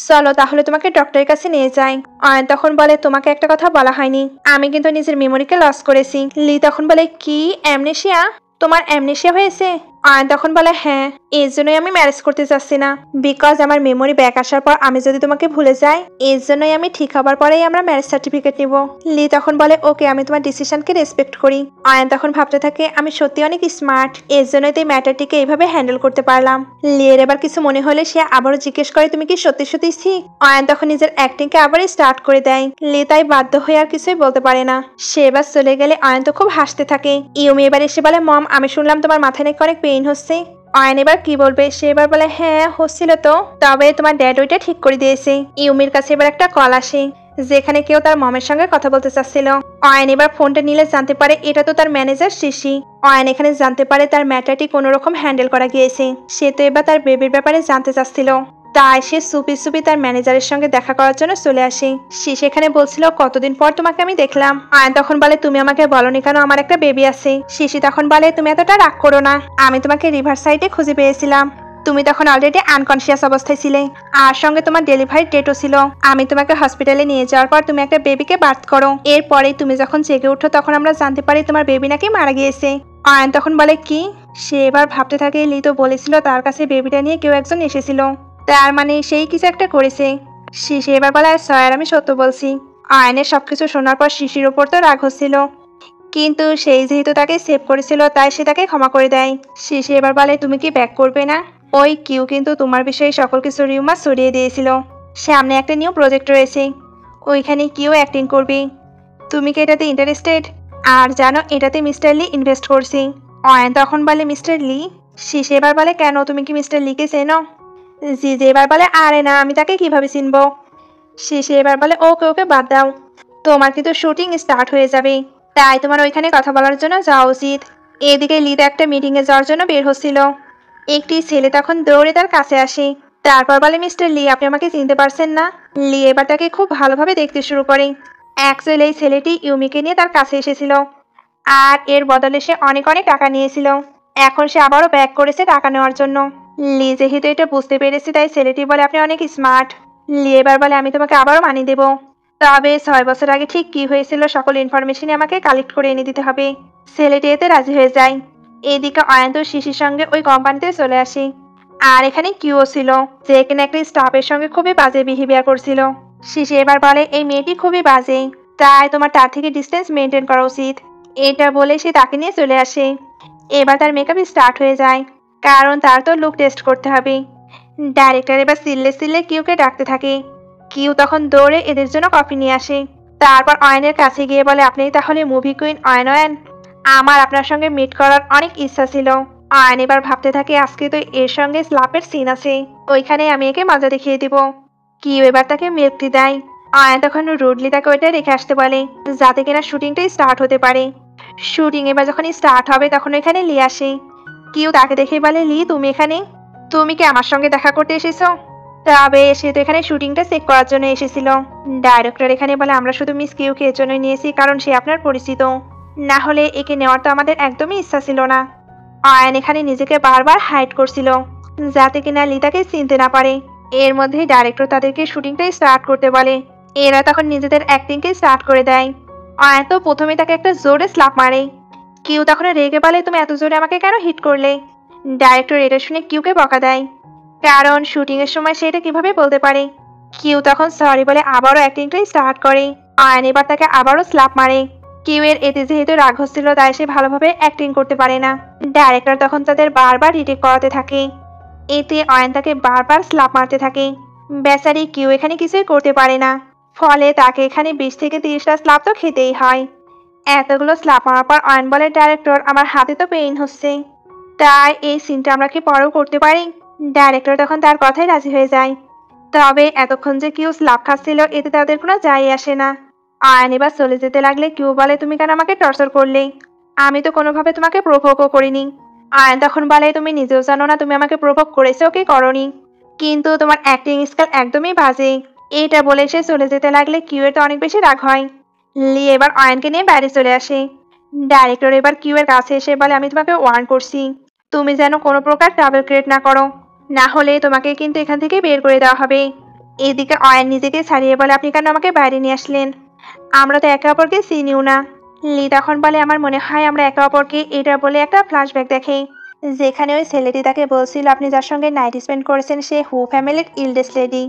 চলো তাহলে তোমাকে ডক্টরের কাছে নিয়ে যাই। অয়ন তখন বলে তোমাকে একটা কথা বলা হয়নি, আমি কিন্তু নিজের মেমোরিকে লস করেছি। লি তখন বলে কি অ্যামনেশিয়া? তোমার অ্যামনেশিয়া হয়েছে? অয়ন তখন বলে হ্যাঁ, এই জন্যই আমি ম্যারেজ করতে চাচ্ছি না, বিকজ আমার মেমোরি ব্যাক আসার পর আমি যদি তোমাকে ভুলে যাই, এই জন্যই আমি ঠিক হবার পরেই আমরা ম্যারেজ সার্টিফিকেট নিব। লি তখন বলে ওকে, আমি তোমার ডিসিশনকে রেসপেক্ট করি। অয়ন তখন ভাবতে থাকে আমি সত্যি অনেক স্মার্ট, এর জন্যই তো এই ম্যাটারটিকে এইভাবে হ্যান্ডেল করতে পারলাম। লিয়ের এবার কিছু মনে হলে সে আবারও জিজ্ঞেস করে তুমি কি সত্যি সত্যি ঠিক? অয়ন তখন নিজের অ্যাক্টিংকে আবারই স্টার্ট করে দেয়। লি তাই বাধ্য হয়ে আর কিছুই বলতে পারে না। সে এবার চলে গেলে অয়ন তো খুব হাসতে থাকে। ইউমি এবার এসে বলে মম, আমি শুনলাম তোমার মাথায় নাকি অনেক পেইন হচ্ছে। অয়ন এবার কি বলবে, সে এবার বলে হ্যাঁ হচ্ছিল তো, তবে তোমার ড্যাড ওইটা ঠিক করে দিয়েছে। ইউমির কাছে এবার একটা কল আসে, যেখানে কেউ তার মমের সঙ্গে কথা বলতে চাচ্ছিল। অয়ন এবার ফোনটা নিলে জানতে পারে এটা তো তার ম্যানেজার শিশি। অয়ন এখানে জানতে পারে তার ম্যাটারটি কোনো রকম হ্যান্ডেল করা গিয়েছে। সে তো এবার তার বেবির ব্যাপারে জানতে চাচ্ছিল, তাই সে সুপি সুপি তার ম্যানেজারের সঙ্গে দেখা করার জন্য চলে আসে। সে সেখানে বলছিল কতদিন পর তোমাকে আমি দেখলাম। আয়ন তখন বলে তুমি আমাকে বলনি কেন আমার একটা বেবি আছে? শিশি তখন বলে তুমি এতটা রাগ করো না, আমি তোমাকে রিভার সাইডে খুঁজে পেয়েছিলাম। তুমি তখন অলরেডি আনকনসিয়াস অবস্থায় ছিলে, আর সঙ্গে তোমার ডেলিভারি ডেটও ছিল। আমি তোমাকে হসপিটালে নিয়ে যাওয়ার পর তুমি একটা বেবিকে বার্থ করো। এরপরে তুমি যখন জেগে উঠো তখন আমরা জানতে পারি তোমার বেবি নাকি মারা গিয়েছে। আয়ন তখন বলে কি? সে এবার ভাবতে থাকে লি তো বলেছিল তার কাছে বেবিটা নিয়ে কেউ একজন এসেছিল, তার মানে সেই কিছু একটা করেছে। শিশি এবার বলে স্যার আমি সত্য বলছি। আয়নের সবকিছু শোনার পর শিশির ওপর তো রাগ হচ্ছিল, কিন্তু সেই যেহেতু তাকে সেভ করেছিল তাই সে তাকে ক্ষমা করে দেয়। শিশি এবার বলে তুমি কি ব্যাক করবে না? ওই কিউ কিন্তু তোমার বিষয়ে সকল কিছু রিউমার ছড়িয়ে দিয়েছিল। সামনে একটা নিউ প্রজেক্ট রয়েছে, ওইখানে কিউ অ্যাক্টিং করবে। তুমি কি এটাতে ইন্টারেস্টেড? আর জানো এটাতে মিস্টার লি ইনভেস্ট করছি। অয়ন তখন বলে মিস্টার লি? শিশি এবার বলে কেন, তুমি কি মিস্টার লিকে চেনো? জিজে এবার বলে আরে না, আমি তাকে কিভাবে চিনবো? শিশি এবার বলে ওকে ওকে বাদ দাও, তোমার কিন্তু শুটিং স্টার্ট হয়ে যাবে, তাই তোমার ওইখানে কথা বলার জন্য যাওয়া উচিত। এদিকে লিদা একটা মিটিংয়ে যাওয়ার জন্য বের হচ্ছিল। একটি ছেলে তখন দৌড়ে তার কাছে আসে, তারপর বলে মিস্টার লি আপনি আমাকে চিনতে পারছেন না? লি এবার তাকে খুব ভালোভাবে দেখতে শুরু করে। অ্যাকচুয়ালি এই ছেলেটি ইউমিকে নিয়ে তার কাছে এসেছিল, আর এর বদলে সে অনেক অনেক টাকা নিয়েছিল। এখন সে আবারও ব্যাক করেছে টাকা নেওয়ার জন্য। লি যেহেতু এটা বুঝতে পেরেছে তাই ছেলেটি বলে আপনি অনেক স্মার্ট। লি এবার বলে আমি তোমাকে আবারও মানি দেব, তবে 6 বছর আগে ঠিক কি হয়েছিল সকল ইনফরমেশনই আমাকে কালেক্ট করে এনে দিতে হবে। ছেলেটি এতে রাজি হয়ে যায়। এদিকে অয়ন্ত শিশির সঙ্গে ওই কোম্পানিতে চলে আসে, আর এখানে কিউ ছিল, যে কিনা একটা স্টাফের সঙ্গে খুবই বাজে বিহেভিয়ার করছিল। শিশি এবার বলে এই মেয়েটি খুবই বাজে, তাই তোমার তার থেকে ডিস্টেন্স মেনটেন করা উচিত। এটা বলে সে তাকে নিয়ে চলে আসে। এবার তার মেকআপ স্টার্ট হয়ে যায়, কারণ তার তো লুক টেস্ট করতে হবে। ডাইরেক্টর এবার সিললে সিললে কিউকে ডাকতে থাকে। কিউ তখন দৌড়ে এদের জন্য কফি নিয়ে আসে। তারপর অয়নের কাছে গিয়ে বলে আপনি তাহলে মুভি কুইন অয়ন? অয়ন, আমার আপনার সঙ্গে মিট করার অনেক ইচ্ছা ছিল। অয়ন এবার ভাবতে থাকে আজকে তো এর সঙ্গে স্লাপের সিন আছে, ওইখানে আমি একে মজা দেখিয়ে দিব। কিউ এবার তাকে মিল্কটি দেয়। অয়ন তখন রুডলি তাকে ওইটা রেখে আসতে বলে, যাতে কিনা শুটিংটা স্টার্ট হতে পারে। শুটিং এবার যখন স্টার্ট হবে তখন এখানে লি আসে। কিউ তাকে দেখে বলে লি তুমি এখানে? তুমি কি আমার সঙ্গে দেখা করতে এসেছো? তবে সে তো এখানে শুটিংটা চেক করার জন্য এসেছিল। ডাইরেক্টর এখানে বলে আমরা শুধু মিস কিউকে এর জন্যই নিয়েছি কারণ সে আপনার পরিচিত, না হলে একে নেওয়ার তো আমাদের একদমই ইচ্ছা ছিল না। অয়ন এখানে নিজেকে বারবার হাইড করছিল, যাতে কিনা লি তাকে চিনতে না পারে। এর মধ্যেই ডাইরেক্টর তাদেরকে শুটিংটাই স্টার্ট করতে বলে। এরা তখন নিজেদের অ্যাক্টিংকে স্টার্ট করে দেয়। অয়ন তো প্রথমে তাকে একটা জোরে স্লাপ মারে। কিউ তখন রেগে বলে তুমি এত জোরে আমাকে কেন হিট করলে? ডাইরেক্টর এটা শুনে কিউকে বকা দেয়, কারণ শুটিং এর সময় সে এটা কিভাবে বলতে পারে। কিউ তখন সরি বলে আবারও অ্যাক্টিংটাই স্টার্ট করে। অয়ন এবার তাকে আবারও স্লাপ মারে। কিউ এর এতে যেহেতু রাগ হচ্ছিল তাই সে ভালোভাবে অ্যাক্টিং করতে পারে না। ডাইরেক্টর তখন তাদের বারবার রিটেক করাতে থাকে, এতে অয়ন তাকে বারবার স্লাপ মারতে থাকে। বেচারি কিউ এখানে কিছুই করতে পারে না, ফলে তাকে এখানে 20 থেকে 30টা স্লাপ তো খেতেই হয়। এতগুলো স্লাপ মারার পর অয়ন বলে ডাইরেক্টর আমার হাতে তো পেইন হচ্ছে, তাই এই সিনটা আমরা কি পরেও করতে পারি? ডাইরেক্টর তখন তার কথাই রাজি হয়ে যায়। তবে এতক্ষণ যে কিউ স্লাপ খাচ্ছিল এতে তাদের কোনো যায় আসে না। অয়ন এবার চলে যেতে লাগলে কিউ বলে তুমি কেন আমাকে টর্চার করলে? আমি তো কোনোভাবে তোমাকে প্রভোগও করিনি। আয়ন তখন বলে, তুমি নিজেও জানো না তুমি আমাকে প্রভোগ করেছো কি করনি, কিন্তু তোমার অ্যাক্টিং স্কিল একদমই বাজে। এটা বলে সে চলে যেতে লাগলে কিউ এর তো অনেক বেশি রাগ হয়। লি এবার অয়নকে নিয়ে বাইরে চলে আসে। ডাইরেক্টর এবার কিউ এর কাছে এসে বলে, আমি তোমাকে ওয়ার্ন করছি, তুমি যেন কোনো প্রকার ট্রাবল ক্রিয়েট না করো, না হলে তোমাকে কিন্তু এখান থেকে বের করে দেওয়া হবে। এদিকে অয়ন নিজেকে ছাড়িয়ে বলে, আপনি কেন আমাকে বাইরে নিয়ে আসলেন? আমরা তো একে অপরকে চিনিও না। লি তখন বলে, আমার মনে হয় আমরা একে অপরকে, এটা বলে একটা ফ্ল্যাশব্যাক দেখে, যেখানে ওই ছেলেটি তাকে বলছিল আপনি যার সঙ্গে নাইট স্পেন্ড করেছেন সে হু ফ্যামিলির ইল্ডেস্ট লেডি,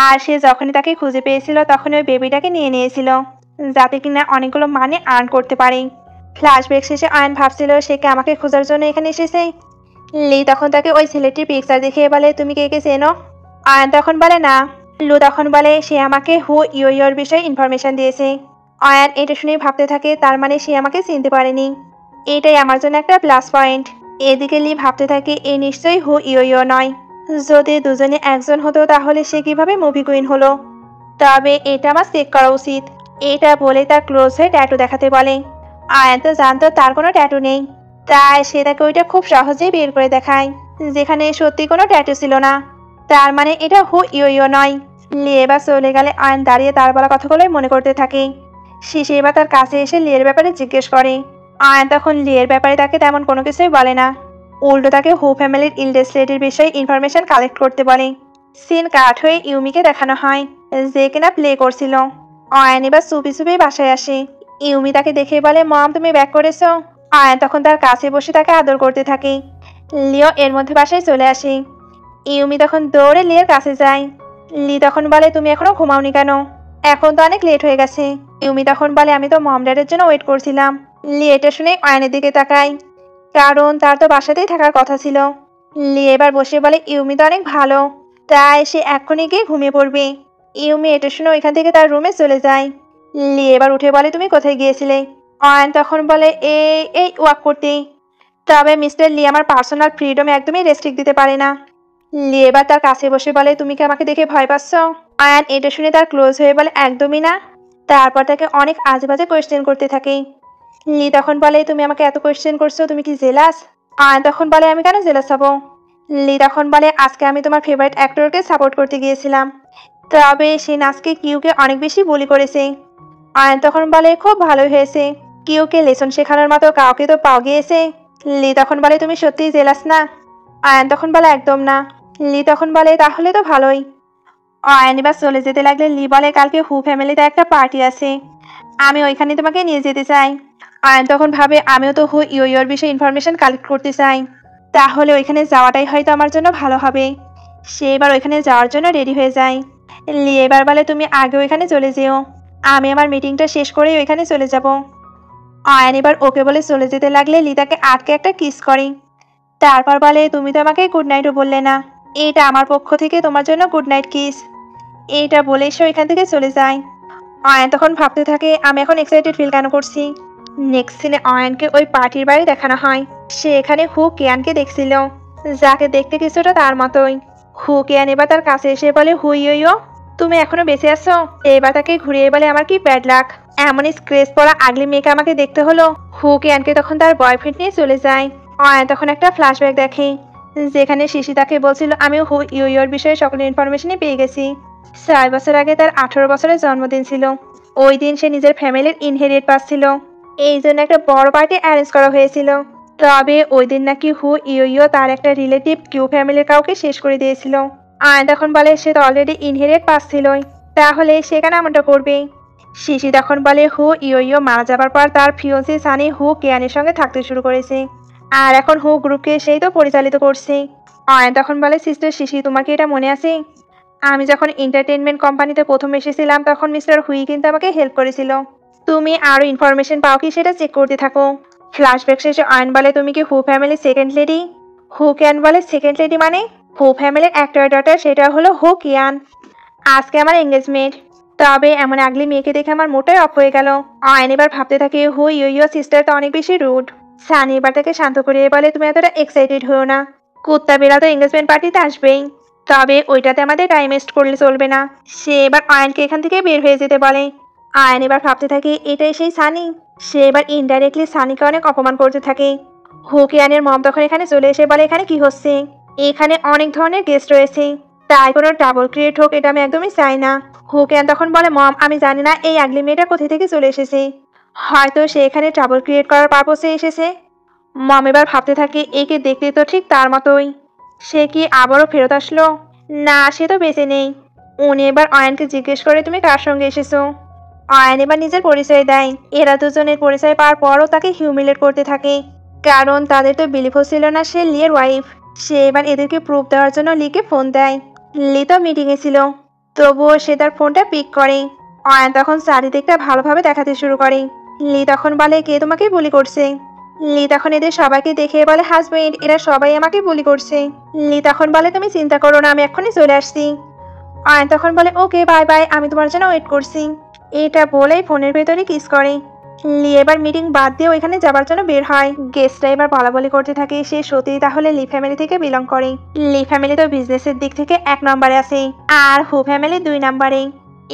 আর সে যখনই তাকে খুঁজে পেয়েছিল তখন ওই বেবিটাকে নিয়ে নিয়েছিল যাতে কিনা অনেকগুলো মানে আর্ন করতে পারে। ফ্ল্যাশব্যাক শেষে অয়ন ভাবছিল সে কি আমাকে খোঁজার জন্য এখানে এসেছে। লি তখন তাকে ওই ছেলেটির পিকচার দেখিয়ে বলে, তুমি কে কে চেনো? অয়ন তখন বলে না। লু তখন বলে, সে আমাকে হু ইয়োর বিষয়ে ইনফরমেশন দিয়েছে। অয়ন এটা শুনেই ভাবতে থাকে, তার মানে সে আমাকে চিনতে পারেনি, এটাই আমার জন্য একটা প্লাস পয়েন্ট। এদিকে লি ভাবতে থাকে, এ নিশ্চয়ই হু ইয়ো নয়, যদি দুজনে একজন হতো তাহলে সে কিভাবে মুভি কুইন হলো, তবে এটা আমার চেক করা উচিত। এটা বলে তার ক্লোজ হয়ে ট্যাটু দেখাতে বলে। আয়ান তো জানতো তার কোনো ট্যাটু নেই, তাই সে তাকে ওইটা খুব সহজেই বের করে দেখায়, যেখানে সত্যি কোনো ট্যাটু ছিল না, তার মানে এটা হু ইয়ো নয়। লি এবার চলে গেলে আয়ান দাঁড়িয়ে তার বলা কথাগুলোই মনে করতে থাকে। শিশি এবার তার কাছে এসে লিয়ের ব্যাপারে জিজ্ঞেস করে। আয়ান তখন লিয়ের ব্যাপারে তাকে তেমন কোনো কিছুই বলে না, উল্টো তাকে হু ফ্যামিলির ইল্ডেস্ট লেডির বিষয়ে ইনফরমেশন কালেক্ট করতে বলে। সিন কাট হয়ে ইউমিকে দেখানো হয়, যে কিনা প্লে করছিল। আয়ান এবার চুপি চুপি বাসায় আসে। ইউমি তাকে দেখে বলে, মম তুমি ব্যাক করেছো? আয়ান তখন তার কাছে বসে তাকে আদর করতে থাকে। লিও এর মধ্যে বাসায় চলে আসে। ইউমি তখন দৌড়ে লিয়ের কাছে যায়। লি তখন বলে, তুমি এখনো ঘুমাওনি কেন? এখন তো অনেক লেট হয়ে গেছে। ইউমি তখন বলে, আমি তো মম ড্যাডের জন্য ওয়েট করছিলাম। লি এটা শুনে আয়নের দিকে তাকায়, কারণ তার তো বাসাতেই থাকার কথা ছিল। লি এবার বসে বলে, ইউমি তো অনেক ভালো, তাই সে এক্ষুনি গিয়ে ঘুমিয়ে পড়বে। ইউমি এটা শুনে ওইখান থেকে তার রুমে চলে যায়। লি এবার উঠে বলে, তুমি কোথায় গিয়েছিলে? অয়ন তখন বলে, এই এই ওয়াক করতে, তবে মিস্টার লি আমার পার্সোনাল ফ্রিডম একদমই রেস্ট্রিক্ট দিতে পারে না। লি এবার তার কাছে বসে বলে, তুমি কি আমাকে দেখে ভয় পাচ্ছ? আয়ান এটা শুনে তার ক্লোজ হয়ে বলে, একদমই না। তারপর তাকে অনেক আজেবাজে কোয়েশ্চেন করতে থাকে। লি তখন বলে, তুমি আমাকে এত কোয়েশ্চেন করছো, তুমি কি জেলাস? আয়ান তখন বলে, আমি কেন জেলাস হব? লি তখন বলে, আজকে আমি তোমার ফেভারিট অ্যাক্টরকে সাপোর্ট করতে গিয়েছিলাম, তবে সে নাচকে কিউকে অনেক বেশি বুলি করেছে। আয়ান তখন বলে, খুব ভালো হয়েছে, কিউকে লেসন শেখানোর মতো কাউকে তো পাওয়া গিয়েছে। লি তখন বলে, তুমি সত্যিই জেলাস না? আয়ান তখন বলে, একদম না। লি তখন বলে, তাহলে তো ভালোই। আয়ান এবার চলে যেতে লাগলে লি বলে, কালকে হু ফ্যামিলিতে একটা পার্টি আছে, আমি ওইখানে তোমাকে নিয়ে যেতে চাই। আয়ান তখন ভাবে, আমিও তো হু ইয়োর বিষয়ে ইনফরমেশন কালেক্ট করতে চাই, তাহলে ওইখানে যাওয়াটাই হয়তো আমার জন্য ভালো হবে। সে এবার ওইখানে যাওয়ার জন্য রেডি হয়ে যায়। লি এবার বলে, তুমি আগে ওইখানে চলে যেও, আমি আমার মিটিংটা শেষ করেই ওইখানে চলে যাব। আয়ান এবার ওকে বলে চলে যেতে লাগলে লি তাকে আটকে একটা কিস করে, তারপর বলে, তুমি তো আমাকে গুড নাইটও বললে না, এটা আমার পক্ষ থেকে তোমার জন্য গুড নাইট কিস। এইটা বলে সে ওইখান থেকে চলে যায়। আয়ান তখন ভাবতে থাকে, আমি এখন এক্সাইটেড ফিল কেন করছি। নেক্সট সিনে আয়ানকে ওই পার্টির বাড়ি দেখানো হয়। সে এখানে হু কেয়ানকে দেখছিল, যাকে দেখতে কিছুটা তার মতোই। হু কেয়ান এবার তার কাছে এসে বলে, হু ইয়ো, তুমি এখনো বেঁচে আছো? এবার তাকে ঘুরিয়ে বলে, আমার কি ব্যাড লাক, এমনই স্ক্রেচ পড়া আগলি মেয়েকে আমাকে দেখতে হলো। হু কেয়ানকে তখন তার বয়ফ্রেন্ড নিয়ে চলে যায়। আয়ান তখন একটা ফ্ল্যাশব্যাক দেখে, যেখানে শিশি তাকে বলছিল, আমি হু ইয়োর বিষয়ে সকল ইনফরমেশনই পেয়ে গেছি। 4 বছর আগে তার 18 বছরের জন্মদিন ছিল, ওই দিন সে নিজের ফ্যামিলির ইনহেরিট পাচ্ছিল, এই জন্য একটা বড় পার্টি অ্যারেঞ্জ করা হয়েছিল। তবে ওই দিন নাকি হু ইয়ো তার একটা রিলেটিভ কিউ ফ্যামিলির কাউকে শেষ করে দিয়েছিল। আয়ন তখন বলে, সে তো অলরেডি ইনহেরিট পাচ্ছিলই, তাহলে সে কেন এমনটা করবে? শিশি তখন বলে, হু ইয়ো মারা যাবার পর তার ফিয়ন্সি সানি হু কেয়ানের সঙ্গে থাকতে শুরু করেছে, আর এখন হু গ্রুপকে সেই তো পরিচালিত করছে। আয়ন তখন বলে, সিস্টার শিশি, তোমার কি এটা মনে আছে? আমি যখন এন্টারটেনমেন্ট কোম্পানিতে প্রথম এসেছিলাম তখন মিস্টার হুই কিন্তু আমাকে হেল্প করেছিল। তুমি আরও ইনফরমেশন পাও কি সেটা চেক করতে থাকো। ফ্ল্যাশব্যাক শেষে আয়ন বলে, তুমি কি হু ফ্যামিলির সেকেন্ড লেডি? হু কিয়ান বলে, সেকেন্ড লেডি মানে? হু ফ্যামিলির একটা ডটার, সেটা হলো হু কিয়ান। আজকে আমার এঙ্গেজমেন্ট, তবে এমন আগলি মেয়েকে দেখে আমার মোটাই অফ হয়ে গেল। আয়ন এবার ভাবতে থাকে, হু ইয়ো সিস্টার তো অনেক বেশি রুড। সানি এবার তাকে শান্ত করিয়ে বলে, তুমি এতটা এক্সাইটেড হও না, কুত্তা বেড়া তো এঙ্গেজমেন্ট পার্টিতে আসবেই, তবে ওইটাতে আমাদের টাইম ওয়েস্ট করলে চলবে না। সে এবার আয়নকে এখান থেকে বের হয়ে যেতে বলে। আয়ন এবার ভাবতে থাকে এটাই সেই সানি। সে এবার ইনডাইরেক্টলি সানিকে অনেক অপমান করতে থাকে। হুকিয়ানের মম তখন এখানে চলে এসে বলে এখানে কি হচ্ছে, এখানে অনেক ধরনের গেস্ট রয়েছে, তাই কোনো ট্রাবল ক্রিয়েট হোক এটা আমি একদমই চাই না। হুকিয়ান তখন বলে মম আমি জানি না এই আগলি মেয়েটা কোথা থেকে চলে এসেছে, হয়তো সে এখানে ট্রাবল ক্রিয়েট করার পারপোসে এসেছে। মম এবার ভাবতে থাকে একে দেখতে তো ঠিক তার মতোই, সে কি আবারও ফেরত আসলো? না, সে তো বেঁচে নেই। উনি এবার অয়নকে জিজ্ঞেস করে তুমি কার সঙ্গে এসেছো। অয়ন এবার নিজের পরিচয় দেয়। এরা দুজনের পরিচয় পাওয়ার পরও তাকে হিউমিলেট করতে থাকে, কারণ তাদের তো বিলিভ হচ্ছিল না সে লির ওয়াইফ। সে এবার এদেরকে প্রুফ দেওয়ার জন্য লিকে ফোন দেয়। লি তো মিটিংয়ে ছিল, তবুও সে তার ফোনটা পিক করে। অয়ন তখন চারিদিকটা ভালোভাবে দেখাতে শুরু করে। লি তখন বলে কে তোমাকে বুলি করছে। লি তখন এদের সবাইকে দেখে বলে হাজবেন্ড, এরা সবাই আমাকে বুলি করছে। লি তখন বলে তুমি চিন্তা করো না, আমি এক্ষুনি চলে আসছি। অয়ন তখন বলে ওকে বাই বাই, আমি তোমার জন্য ওয়েট করছি। এটা বলেই ফোনের ভেতরে কিস করে। লি এবার মিটিং বাদ দিয়ে ওইখানে যাবার জন্য বের হয়। গেস্টরা এবার বলাবলি করতে থাকে সে সত্যি তাহলে লি ফ্যামিলি থেকে বিলং করে। লি ফ্যামিলি তো বিজনেসের দিক থেকে 1 নম্বরে আছে, আর হু ফ্যামিলি 2 নম্বরে।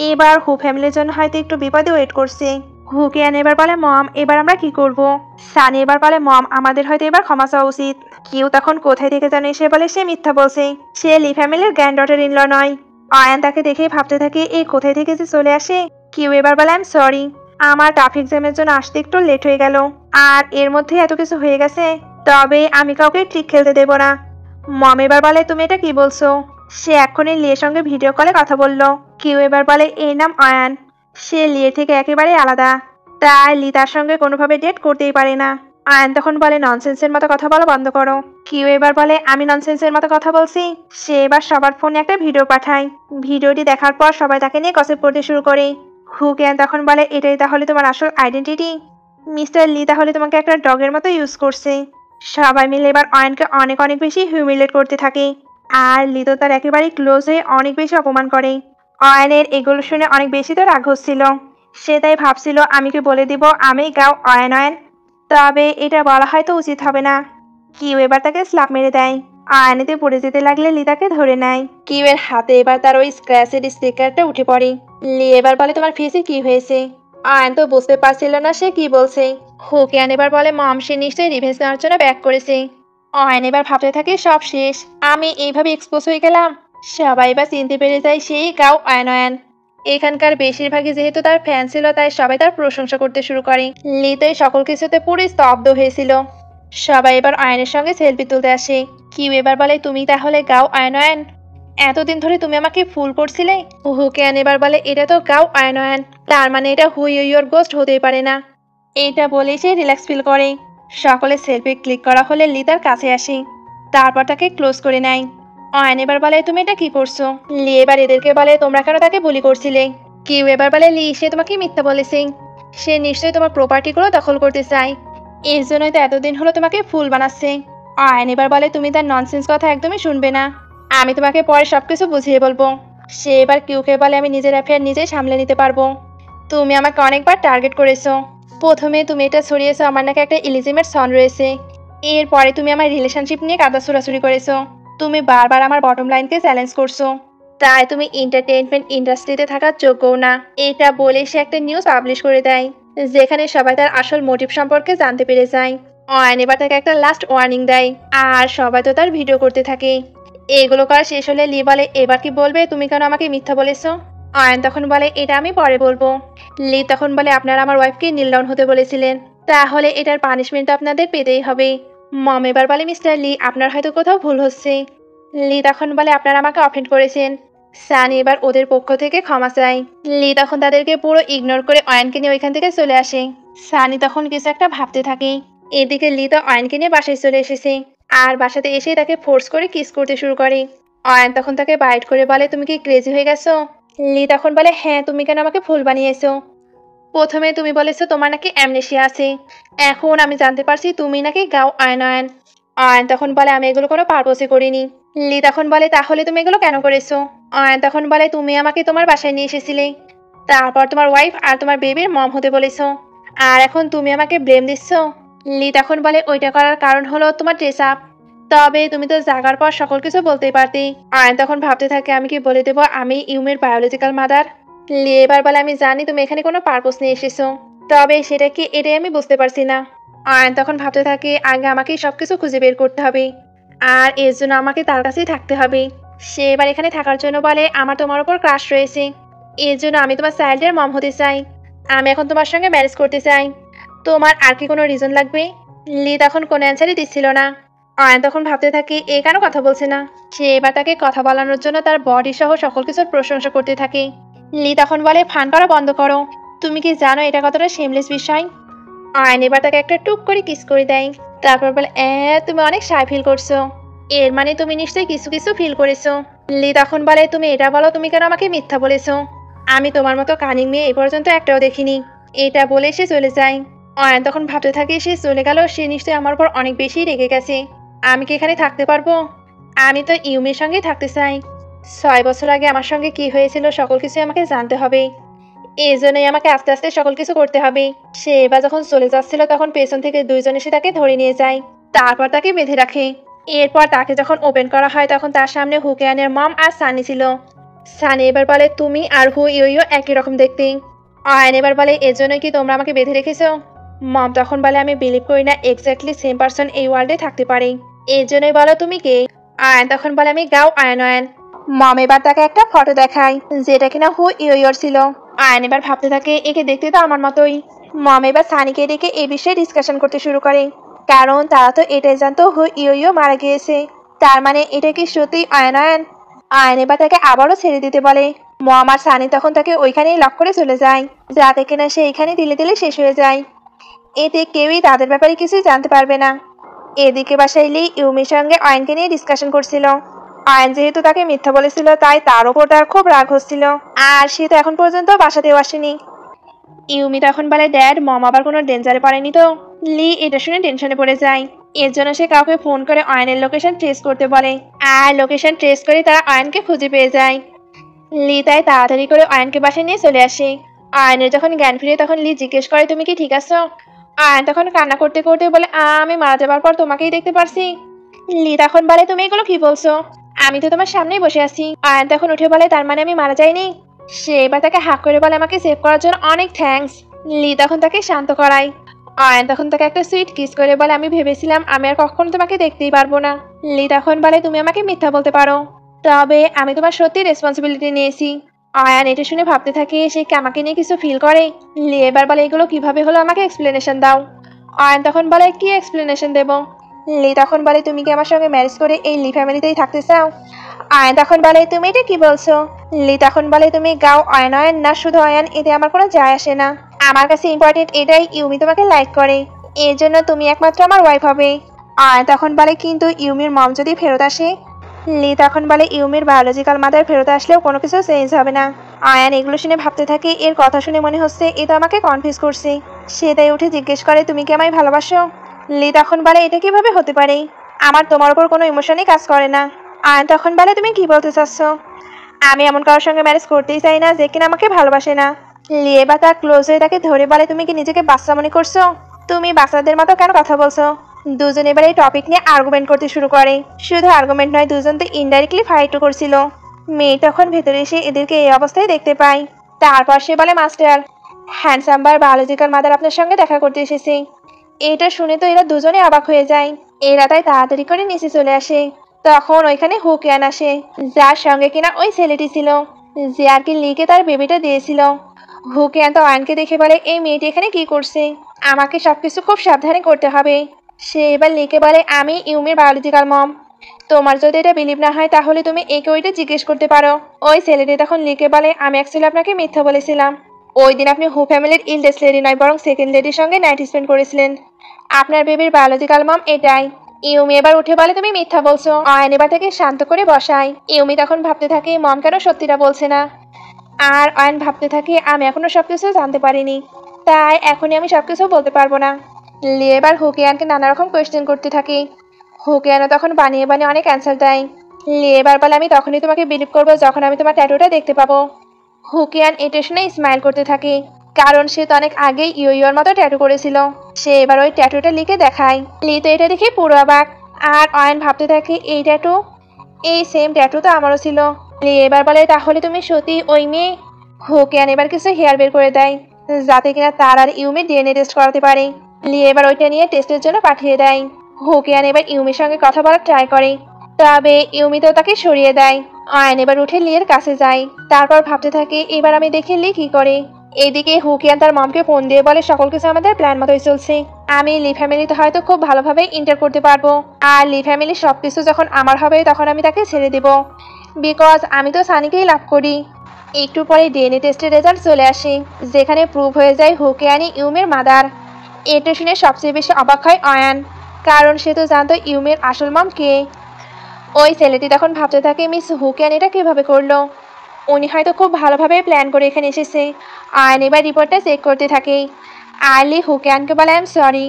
এবার হু ফ্যামিলির জন্য হয়তো একটু বিপদে ওয়েট করছে। হুকিয়ান এবার বলে মম এবার আমরা কি করব। সানি এবার বলে মম আমাদের হয়তো এবার ক্ষমা চাওয়া উচিত। কেউ তখন কোথায় থেকে জানে এসে বলে সে মিথ্যা বলছে, সে লি ফ্যামিলির গ্র্যান্ড ডটার ইন ল নয়। অয়ান তাকে দেখেই ভাবতে থাকে এই কোথায় থেকে যে চলে আসে। কেউ এবার বলে আই এম সরি, আমার ট্রাফিক জ্যামের জন্য আসতে একটু লেট হয়ে গেল, আর এর মধ্যে এত কিছু হয়ে গেছে, তবে আমি কাউকে ট্রিক খেলতে দেব না। মম এবার বলে তুমি এটা কি বলছো। সে এক্ষুনি লিয়ের সঙ্গে ভিডিও কলে কথা বলল। কেউ এবার বলে এর নাম অয়ান, সে লিয়ের থেকে একেবারে আলাদা, তাই লি তার সঙ্গে কোনোভাবে ডেট করতেই পারে না। আয়ন তখন বলে ননসেন্সের মতো কথা বলা বন্ধ করো। কিউ এবার বলে আমি ননসেন্সের মতো কথা বলছি। সে এবার সবার ফোনে একটা ভিডিও পাঠায়। ভিডিওটি দেখার পর সবাই তাকে নিয়ে গসিপ করতে শুরু করে। হুকেন তখন বলে এটাই তাহলে তোমার আসল আইডেন্টিটি, মিস্টার লি তাহলে তোমাকে একটা ডগের মতো ইউজ করছে। সবাই মিলে এবার অয়নকে অনেক অনেক বেশি হিউমিলেট করতে থাকে, আর লি তো তার একেবারেই ক্লোজ হয়ে অনেক বেশি অপমান করে। অয়নের এগুলো শুনে অনেক বেশি তো রাগ হচ্ছিল। সে তাই ভাবছিল আমি কি বলে দিব আমি গাও অয়ন অয়ন, তবে এটা বলা হয়তো উচিত হবে না। কিউ এবার তাকে স্ল্যাপ মেরে দেয়। আয়নাতে পড়ে যেতে লাগলে লি তাকে ধরে নেয়। কিউ এর হাতে এবার তার ওই স্ক্র্যাচের স্টিকারটা উঠে পড়ে। লি এবার বলে তোমার ফেসে কি হয়েছে। আয়ন তো বুঝতে পারছিল না সে কি বলছে। হুকিয়ান এবার বলে মম সে নিশ্চয়ই রিভেঞ্জ নেওয়ার জন্য ব্যাক করেছে। অয়ন এবার ভাবতে থাকে সব শেষ, আমি এইভাবে এক্সপোজ হয়ে গেলাম। সবাই এবার চিনতে পেরে যায় সেই গাও অয়ন অয়ন। এখানকার বেশিরভাগই যেহেতু তার ফ্যান ছিল তাই সবাই তার প্রশংসা করতে শুরু করে। লি তো এই সকল কিছুতে পুরো স্তব্ধ হয়েছিল। সবাই এবার অয়নের সঙ্গে সেলফি তুলতে আসে। কিউ এবার বলে তুমি তাহলে গাও অয়ন অয়ন, এতদিন ধরে তুমি আমাকে ফুল করছিলে। হুকেয়ান এবার বলে এটা তো গাও অয়ন অয়ন, তার মানে এটা হুই ইয়োর গোস্ট হতেই পারে না। এইটা বলেই সে রিল্যাক্স ফিল করে। সকলে সেলফি ক্লিক করা হলে লি তার কাছে আসে, তারপর তাকে ক্লোজ করে নেয়। অয়ন এবার বলে তুমি এটা কি করছো। লি এবার এদেরকে বলে তোমরা কেন তাকে বুলি করছিলে। কিউ এবার বলে লি সে তোমাকে মিথ্যা বলেছে, সে নিশ্চয়ই তোমার প্রপার্টিগুলো দখল করতে চায়, এর জন্যই তো এতদিন হলো তোমাকে ফুল বানাচ্ছে। অয়ন এবার বলে তুমি তার ননসেন্স কথা একদমই শুনবে না, আমি তোমাকে পরে সবকিছু বুঝিয়ে বলবো। সে এবার কিউকে বলে আমি নিজের অ্যাফেয়ার নিজেই সামলে নিতে পারবো, তুমি আমাকে অনেকবার টার্গেট করেছো। প্রথমে তুমি এটা ছড়িয়েছো আমার নাকি একটা ইলিজিমেট সন রয়েছে, এরপরে তুমি আমার রিলেশনশিপ নিয়ে কাদা ছুড়াছুড়ি করেছো, তুমি বারবার আমার বটম লাইনকে চ্যালেঞ্জ করছো, তাই তুমি এন্টারটেইনমেন্ট ইন্ডাস্ট্রিতে থাকার যোগ্যও না। এটা বলে সে একটা নিউজ পাবলিশ করে দেয়, যেখানে সবাই তার আসল মোটিভ সম্পর্কে জানতে পেরে যায়। অয়ন এবার তাকে একটা লাস্ট ওয়ার্নিং দেয়, আর সবাই তো তার ভিডিও করতে থাকে। এগুলো করা শেষ হলে লি বলে এবার কি বলবে তুমি কেন আমাকে মিথ্যা বলেছো। অয়ন তখন বলে এটা আমি পরে বলবো। লি তখন বলে আপনারা আমার ওয়াইফকে নীল ডাউন হতে বলেছিলেন, তাহলে এটার পানিশমেন্ট আপনাদের পেতেই হবে। মম এবার বলে মিস্টার লি আপনার হয়তো কোথাও ভুল হচ্ছে। লি তখন বলে আপনারা আমাকে অফেন্ড করেছেন। সানি এবার ওদের পক্ষ থেকে ক্ষমা চায়। লি তখন তাদেরকে পুরো ইগনোর করে অয়নকে নিয়ে ওইখান থেকে চলে আসে। সানি তখন কিছু একটা ভাবতে থাকে। এদিকে লি তো অয়নকে নিয়ে বাসায় চলে এসেছে, আর বাসাতে এসে তাকে ফোর্স করে কিস করতে শুরু করে। অয়ন তখন তাকে বাইট করে বলে তুমি কি ক্রেজি হয়ে গেছো। লি তখন বলে হ্যাঁ তুমি কেন আমাকে ফুল বানিয়েছো। প্রথমে তুমি বলেছো তোমার নাকি অ্যামনেশিয়া আছে, এখন আমি জানতে পারছি তুমি নাকি গাও অয়ন অয়ন। অয়ন তখন বলে আমি এগুলো কোনো পারপোসে করিনি। লি তখন বলে তাহলে তুমি এগুলো কেন করেছো। অয়ন তখন বলে তুমি আমাকে তোমার বাসায় নিয়ে এসেছিলে, তারপর তোমার ওয়াইফ আর তোমার বেবির মম হতে বলেছো, আর এখন তুমি আমাকে ব্লেম দিচ্ছ। লি তখন বলে ওইটা করার কারণ হলো তোমার ড্রেস আপ, তবে তুমি তো জাগার পর সকল কিছু বলতেই পারতে। অয়ন তখন ভাবতে থাকে আমি কি বলে দেবো আমি ইউমের বায়োলজিক্যাল মাদার। লি এবার বলে আমি জানি তুমি এখানে কোনো পারপোজ নিয়ে এসেছো, তবে সেটা কি এটাই আমি বুঝতে পারছি না। আয়ন তখন ভাবতে থাকে আগে আমাকেই সবকিছু খুঁজে বের করতে হবে, আর এর জন্য আমাকে তার কাছেই থাকতে হবে। সে এবার এখানে থাকার জন্য বলে আমার তোমার উপর ক্রাশ রয়েছে, এর জন্য আমি তোমার চাইল্ডের মম হতে চাই, আমি এখন তোমার সঙ্গে ম্যারেজ করতে চাই। তোমার আর কি কোনো রিজন লাগবে? লি তখন কোনো অ্যান্সারই দিচ্ছিল না। আয়ন তখন ভাবতে থাকে এ কেন কথা বলছে না। সে এবার তাকে কথা বলানোর জন্য তার বডি সহ সকল কিছুর প্রশংসা করতে থাকে। লি তখন বলে ফান করা বন্ধ করো, তুমি কি জানো এটা কতটা শেমলেস বিষয়। আয়ন এবার তাকে একটা টুক করে কিস করে দেয়, তারপর বলে তুমি অনেক শাই ফিল করছো, এর মানে তুমি নিশ্চয়ই কিছু কিছু ফিল করেছো। লি তখন বলে তুমি এটা বলো তুমি কেন আমাকে মিথ্যা বলেছো, আমি তোমার মতো কানিং মেয়ে এই পর্যন্ত একটাও দেখিনি। এটা বলে সে চলে যায়। আয়ন তখন ভাবতে থাকে সে চলে গেল, সে নিশ্চয়ই আমার উপর অনেক বেশি রেগে গেছে। আমি কি এখানে থাকতে পারবো? আমি তো ইউমির সঙ্গেই থাকতে চাই। 6 বছর আগে আমার সঙ্গে কি হয়েছিল সকল কিছু আমাকে জানতে হবে, এই জন্যই আমাকে আস্তে আস্তে সকল কিছু করতে হবে। সে এবার যখন চলে যাচ্ছিল তখন পেছন থেকে দুইজন এসে তাকে ধরে নিয়ে যায়, তারপর তাকে বেঁধে রাখে। এরপর তাকে যখন ওপেন করা হয় তখন তার সামনে হুকেয়ানের মম আর সানি ছিল। সানি এবার বলে তুমি আর হু ইউ একই রকম দেখতে। আয়ন এবার বলে এর জন্যই কি তোমরা আমাকে বেঁধে রেখেছো? মম তখন বলে আমি বিলিভ করি না এক্স্যাক্টলি সেম পারসন এই ওয়ার্ল্ডে থাকতে পারে, এর জন্যই বলো তুমি কে। আয়ন তখন বলে আমি গাও আয়ন। মম এবার তাকে একটা ফটো দেখায় যেটা কিনা হু ইউর ছিল। আয়ন এবার ভাবতে থাকে একে দেখতে তো আমার মতোই। মম এবার সানিকে ডেকে এই বিষয়ে ডিসকাশন করতে শুরু করে, কারণ তারা তো এটাই জানতো হু ইউ মারা গিয়েছে, তার মানে এটা কি সত্যি আয়ন। আয়ন এবার তাকে আবারও ছেড়ে দিতে বলে। মম আর সানি তখন তাকে ওইখানেই লক করে চলে যায়, যাতে কিনা সে এখানে দিলে দিলে শেষ হয়ে যায়, এতে কেউই তাদের ব্যাপারে কিছুই জানতে পারবে না। এদিকে বাসায় লি ইউমির সঙ্গে আয়নকে নিয়ে ডিসকাশন করছিল। আয়ন যেহেতু তাকে মিথ্যা বলেছিল তাই তার উপর তার খুব রাগ হচ্ছিল, আর সে তো এখন পর্যন্ত বাসাতেও আসেনি। ইউমি তখন বলে ড্যাড মম আবার কোনো ডেঞ্জারে পড়েনি তো। লি এটা শুনে টেনশনে পড়ে যায়, এর জন্য সে কাউকে ফোন করে আয়নের লোকেশন ট্রেস করতে বলে, আর লোকেশন ট্রেস করে তারা আয়নকে খুঁজে পেয়ে যায়। লি তাই তাড়াতাড়ি করে আয়নকে বাসায় নিয়ে চলে আসে। আয়নের যখন জ্ঞান ফিরে তখন লি জিজ্ঞেস করে তুমি কি ঠিক আছো? আয়ন তখন কান্না করতে করতে বলে আমি মারা যাবার পর তোমাকেই দেখতে পারছি। লি তখন বলে তুমি এগুলো কি বলছো, আমি তো তোমার সামনেই বসে আছি। আয়ন তখন উঠে বলে তার মানে আমি মারা যাইনি। সে এবার তাকে হাক করে বলে আমাকে সেভ করার জন্য অনেক থ্যাঙ্কস। লি তখন তাকে শান্ত করায়। আয়ন তখন তাকে একটা সুইট কিস করে বলে আমি ভেবেছিলাম আমি আর কখনো তোমাকে দেখতেই পারবো না। লি তখন বলে তুমি আমাকে মিথ্যা বলতে পারো, তবে আমি তোমার সত্যি রেসপন্সিবিলিটি নিয়েছি। আয়ান এটা শুনে ভাবতে থাকে সে কি আমাকে নিয়ে কিছু ফিল করে। লি এবার বলে এগুলো কিভাবে হলো আমাকে এক্সপ্লেনেশন দাও। আয়ান তখন বলে কি এক্সপ্লেনেশন দেব। লি তখন বলে তুমি কি আমার সঙ্গে ম্যারেজ করে এই লি ফ্যামিলিতেই থাকতে চাও? আয়ান তখন বলে তুমি এটা কি বলছো। লি তখন বলে তুমি গাও আয়ন না শুধু আয়ান, এতে আমার কোনো যায় আসে না। আমার কাছে ইম্পর্টেন্ট এটাই ইউমি তোমাকে লাইক করে, এর জন্য তুমি একমাত্র আমার ওয়াইফ হবে। আয়ান তখন বলে কিন্তু ইউমির মম যদি ফেরত আসে। লি তখন বলে ইউমির বায়োলজিক্যাল মাদার ফেরত আসলেও কোনো কিছু চেঞ্জ হবে না। আয়ান এগুলো শুনে ভাবতে থাকে এর কথা শুনে মনে হচ্ছে এ তো আমাকে কনফিউজ করছে। সে তাই উঠে জিজ্ঞেস করে তুমি কি আমায় ভালোবাসো? লি তখন বলে এটা কিভাবে হতে পারে, আমার তোমার উপর কোনো ইমোশনই কাজ করে না। আয়ান তখন বলে তুমি কি বলতে চাচ্ছ? আমি এমন কারোর সঙ্গে ম্যারেজ করতেই চাই না যে কিনা আমাকে ভালোবাসে না। লি এবার তার ক্লোজ হয়ে তাকে ধরে বলে তুমি কি নিজেকে বাচ্চা মনে করছো? তুমি বাচ্চাদের মতো কেন কথা বলছো? দুজন এবার এই টপিক নিয়ে আর্গুমেন্ট করতে শুরু করে। শুধু আর্গুমেন্ট নয়, দুজন তো ইনডাইরেক্টলি ফাইটও করছিল। মেয়ে তখন ভেতরে এসে এদেরকে এই অবস্থায় দেখতে পায়। তারপর সে বলে মাস্টার, হ্যান্ডসাম বার বায়োলজিক্যাল মাদার আপনার সঙ্গে দেখা করতে এসেছে। এটা শুনে তো এরা দুজনে অবাক হয়ে যায়। এরা তাই তাড়াতাড়ি করে নিচে চলে আসে। তখন ওইখানে হুকিয়ান আসে, যার সঙ্গে কিনা ওই ছেলেটি ছিল যে আর কি লিকে তার বেবিটা দিয়েছিল। হুকিয়ান তো আয়নকে দেখে বলে এই মেয়েটি এখানে কি করছে, আমাকে সবকিছু খুব সাবধানে করতে হবে। সে এবার লিকে বলে আমি ইউমির বায়োলজিক্যাল মম, তোমার যদি এটা বিলিভ না হয় তাহলে তুমি একে ওইটা জিজ্ঞেস করতে পারো। ওই ছেলেটি তখন লিকে বলে আমি অ্যাকচুয়ালি আপনাকে মিথ্যা বলেছিলাম, ওই দিন আপনি হু ফ্যামিলির ইলডেস্ট লেডি নয় বরং সেকেন্ড লেডির সঙ্গে নাইট স্পেন্ড করেছিলেন, আপনার বেবির বায়োলজিক্যাল মম এটাই। ইউমি এবার উঠে বলে তুমি মিথ্যা বলছো। আয়ন এবার তাকে শান্ত করে বসায়। ইউমি তখন ভাবতে থাকে মম কেন সত্যিটা বলছে না, আর আয়ন ভাবতে থাকে আমি এখনো সবকিছু জানতে পারিনি, তাই এখনই আমি সবকিছু বলতে পারবো না। লি এবার হুকিয়ানকে নানা রকম কোয়েশ্চেন করতে থাকে। হুকিয়ানও তখন বানিয়ে বানিয়ে অনেক অ্যান্সার দেয়। লি এবার বলে আমি তখনই তোমাকে বিলিভ করবো যখন আমি তোমার ট্যাটুটা দেখতে পাবো। হুকিয়ান এটা শুনে স্মাইল করতে থাকে, কারণ সে তো অনেক আগেই ইউর মতো ট্যাটু করেছিল। সে এবার ওই ট্যাটুটা লিখে দেখায়। লি তো এটা দেখে পুরো অবাক, আর আয়ন ভাবতে থাকে এই ট্যাটু, এই সেম ট্যাটু তো আমারও ছিল। লি এবার বলে তাহলে তুমি সত্যি ওই মেয়ে? হুকেয়ান এবার কিছু হেয়ার বের করে দেয় যাতে কিনা তার আর ইউমির ডিএনএ টেস্ট করাতে পারে। লি এবার ওইটা নিয়ে টেস্টের জন্য পাঠিয়ে দেয়। হুকেয়ান এবার ইউমির সঙ্গে কথা বলার ট্রাই করে, তবে ইউমি তো তাকে সরিয়ে দেয়। আয়ন এবার উঠে লিয়ের কাছে যায়, তারপর ভাবতে থাকে এবার আমি দেখি লি কি করে। এদিকে হুকিয়ান তার মমকে ফোন দিয়ে বলে সকল কিছু আমাদের প্ল্যান মতোই চলছে, আমি লি ফ্যামিলিতে হয়তো খুব ভালোভাবে ইন্টার করতে পারবো, আর লি ফ্যামিলির সবকিছু যখন আমার হবে তখন আমি তাকে ছেড়ে দেব, বিকজ আমি তো সানিকেই লাভ করি। একটু পরে ডিএনএ টেস্টের রেজাল্ট চলে আসে, যেখানে প্রুভ হয়ে যায় হুকিয়ানি ইউমের মাদার। এটা শুনে সবচেয়ে বেশি অবাক হয় অয়ান, কারণ সে তো জানতো ইউমের আসল মম কে। ওই ছেলেটি তখন ভাবতে থাকে মিস হুকিয়ান এটা কিভাবে করলো, উনি হয়তো খুব ভালোভাবে প্ল্যান করে এখানে এসেছে। আয়ন এবার রিপোর্টটা চেক করতে থাকে। আর্লি হুকিয়ানকে বলে আই এম সরি,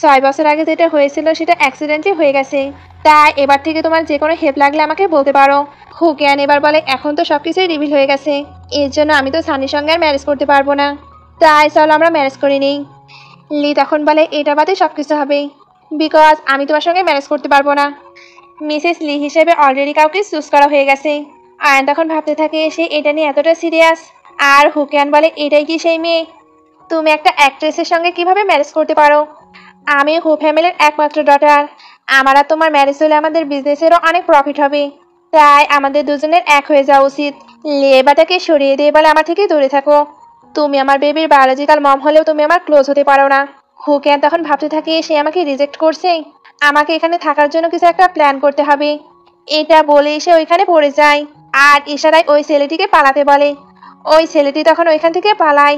6 বছর আগে যেটা হয়েছিল সেটা অ্যাক্সিডেন্টলি হয়ে গেছে, তাই এবার থেকে তোমার যে কোনো হেল্প লাগলে আমাকে বলতে পারো। হুকিয়ান এবার বলে এখন তো সব কিছুই রিভিল হয়ে গেছে, এর জন্য আমি তো সানির সঙ্গে আর ম্যারেজ করতে পারবো না, তাই চলো আমরা ম্যারেজ করে নিই। লি তখন বলে এটা বাদে সব কিছু হবে, বিকজ আমি তোমার সঙ্গে ম্যারেজ করতে পারবো না। মিসেস লি হিসেবে অলরেডি কাউকে চুজ করা হয়ে গেছে। আয়ন তখন ভাবতে থাকে সে এটা নিয়ে এতটা সিরিয়াস, আর হুকিয়ান বলে এটাই কি সেই মেয়ে, তুমি একটা অ্যাক্ট্রেসের সঙ্গে কিভাবে ম্যারেজ করতে পারো, আমি হু ফ্যামিলির একমাত্র ডটার, আমার আর তোমার ম্যারেজ হলে আমাদের বিজনেসেরও অনেক প্রফিট হবে, তাই আমাদের দুজনের এক হয়ে যাওয়া উচিত। লেবাটাকে সরিয়ে দিয়ে বলে আমার থেকে দূরে থাকো, তুমি আমার বেবির বায়োলজিক্যাল মম হলেও তুমি আমার ক্লোজ হতে পারো না। হুকিয়ান তখন ভাবতে থাকে সে আমাকে রিজেক্ট করছে, আমাকে এখানে থাকার জন্য কিছু একটা প্ল্যান করতে হবে। এটা বলে সে ওইখানে পড়ে যায়, আর ইশারায় ওই ছেলেটিকে পালাতে বলে। ওই ছেলেটি তখন ওইখান থেকে পালায়।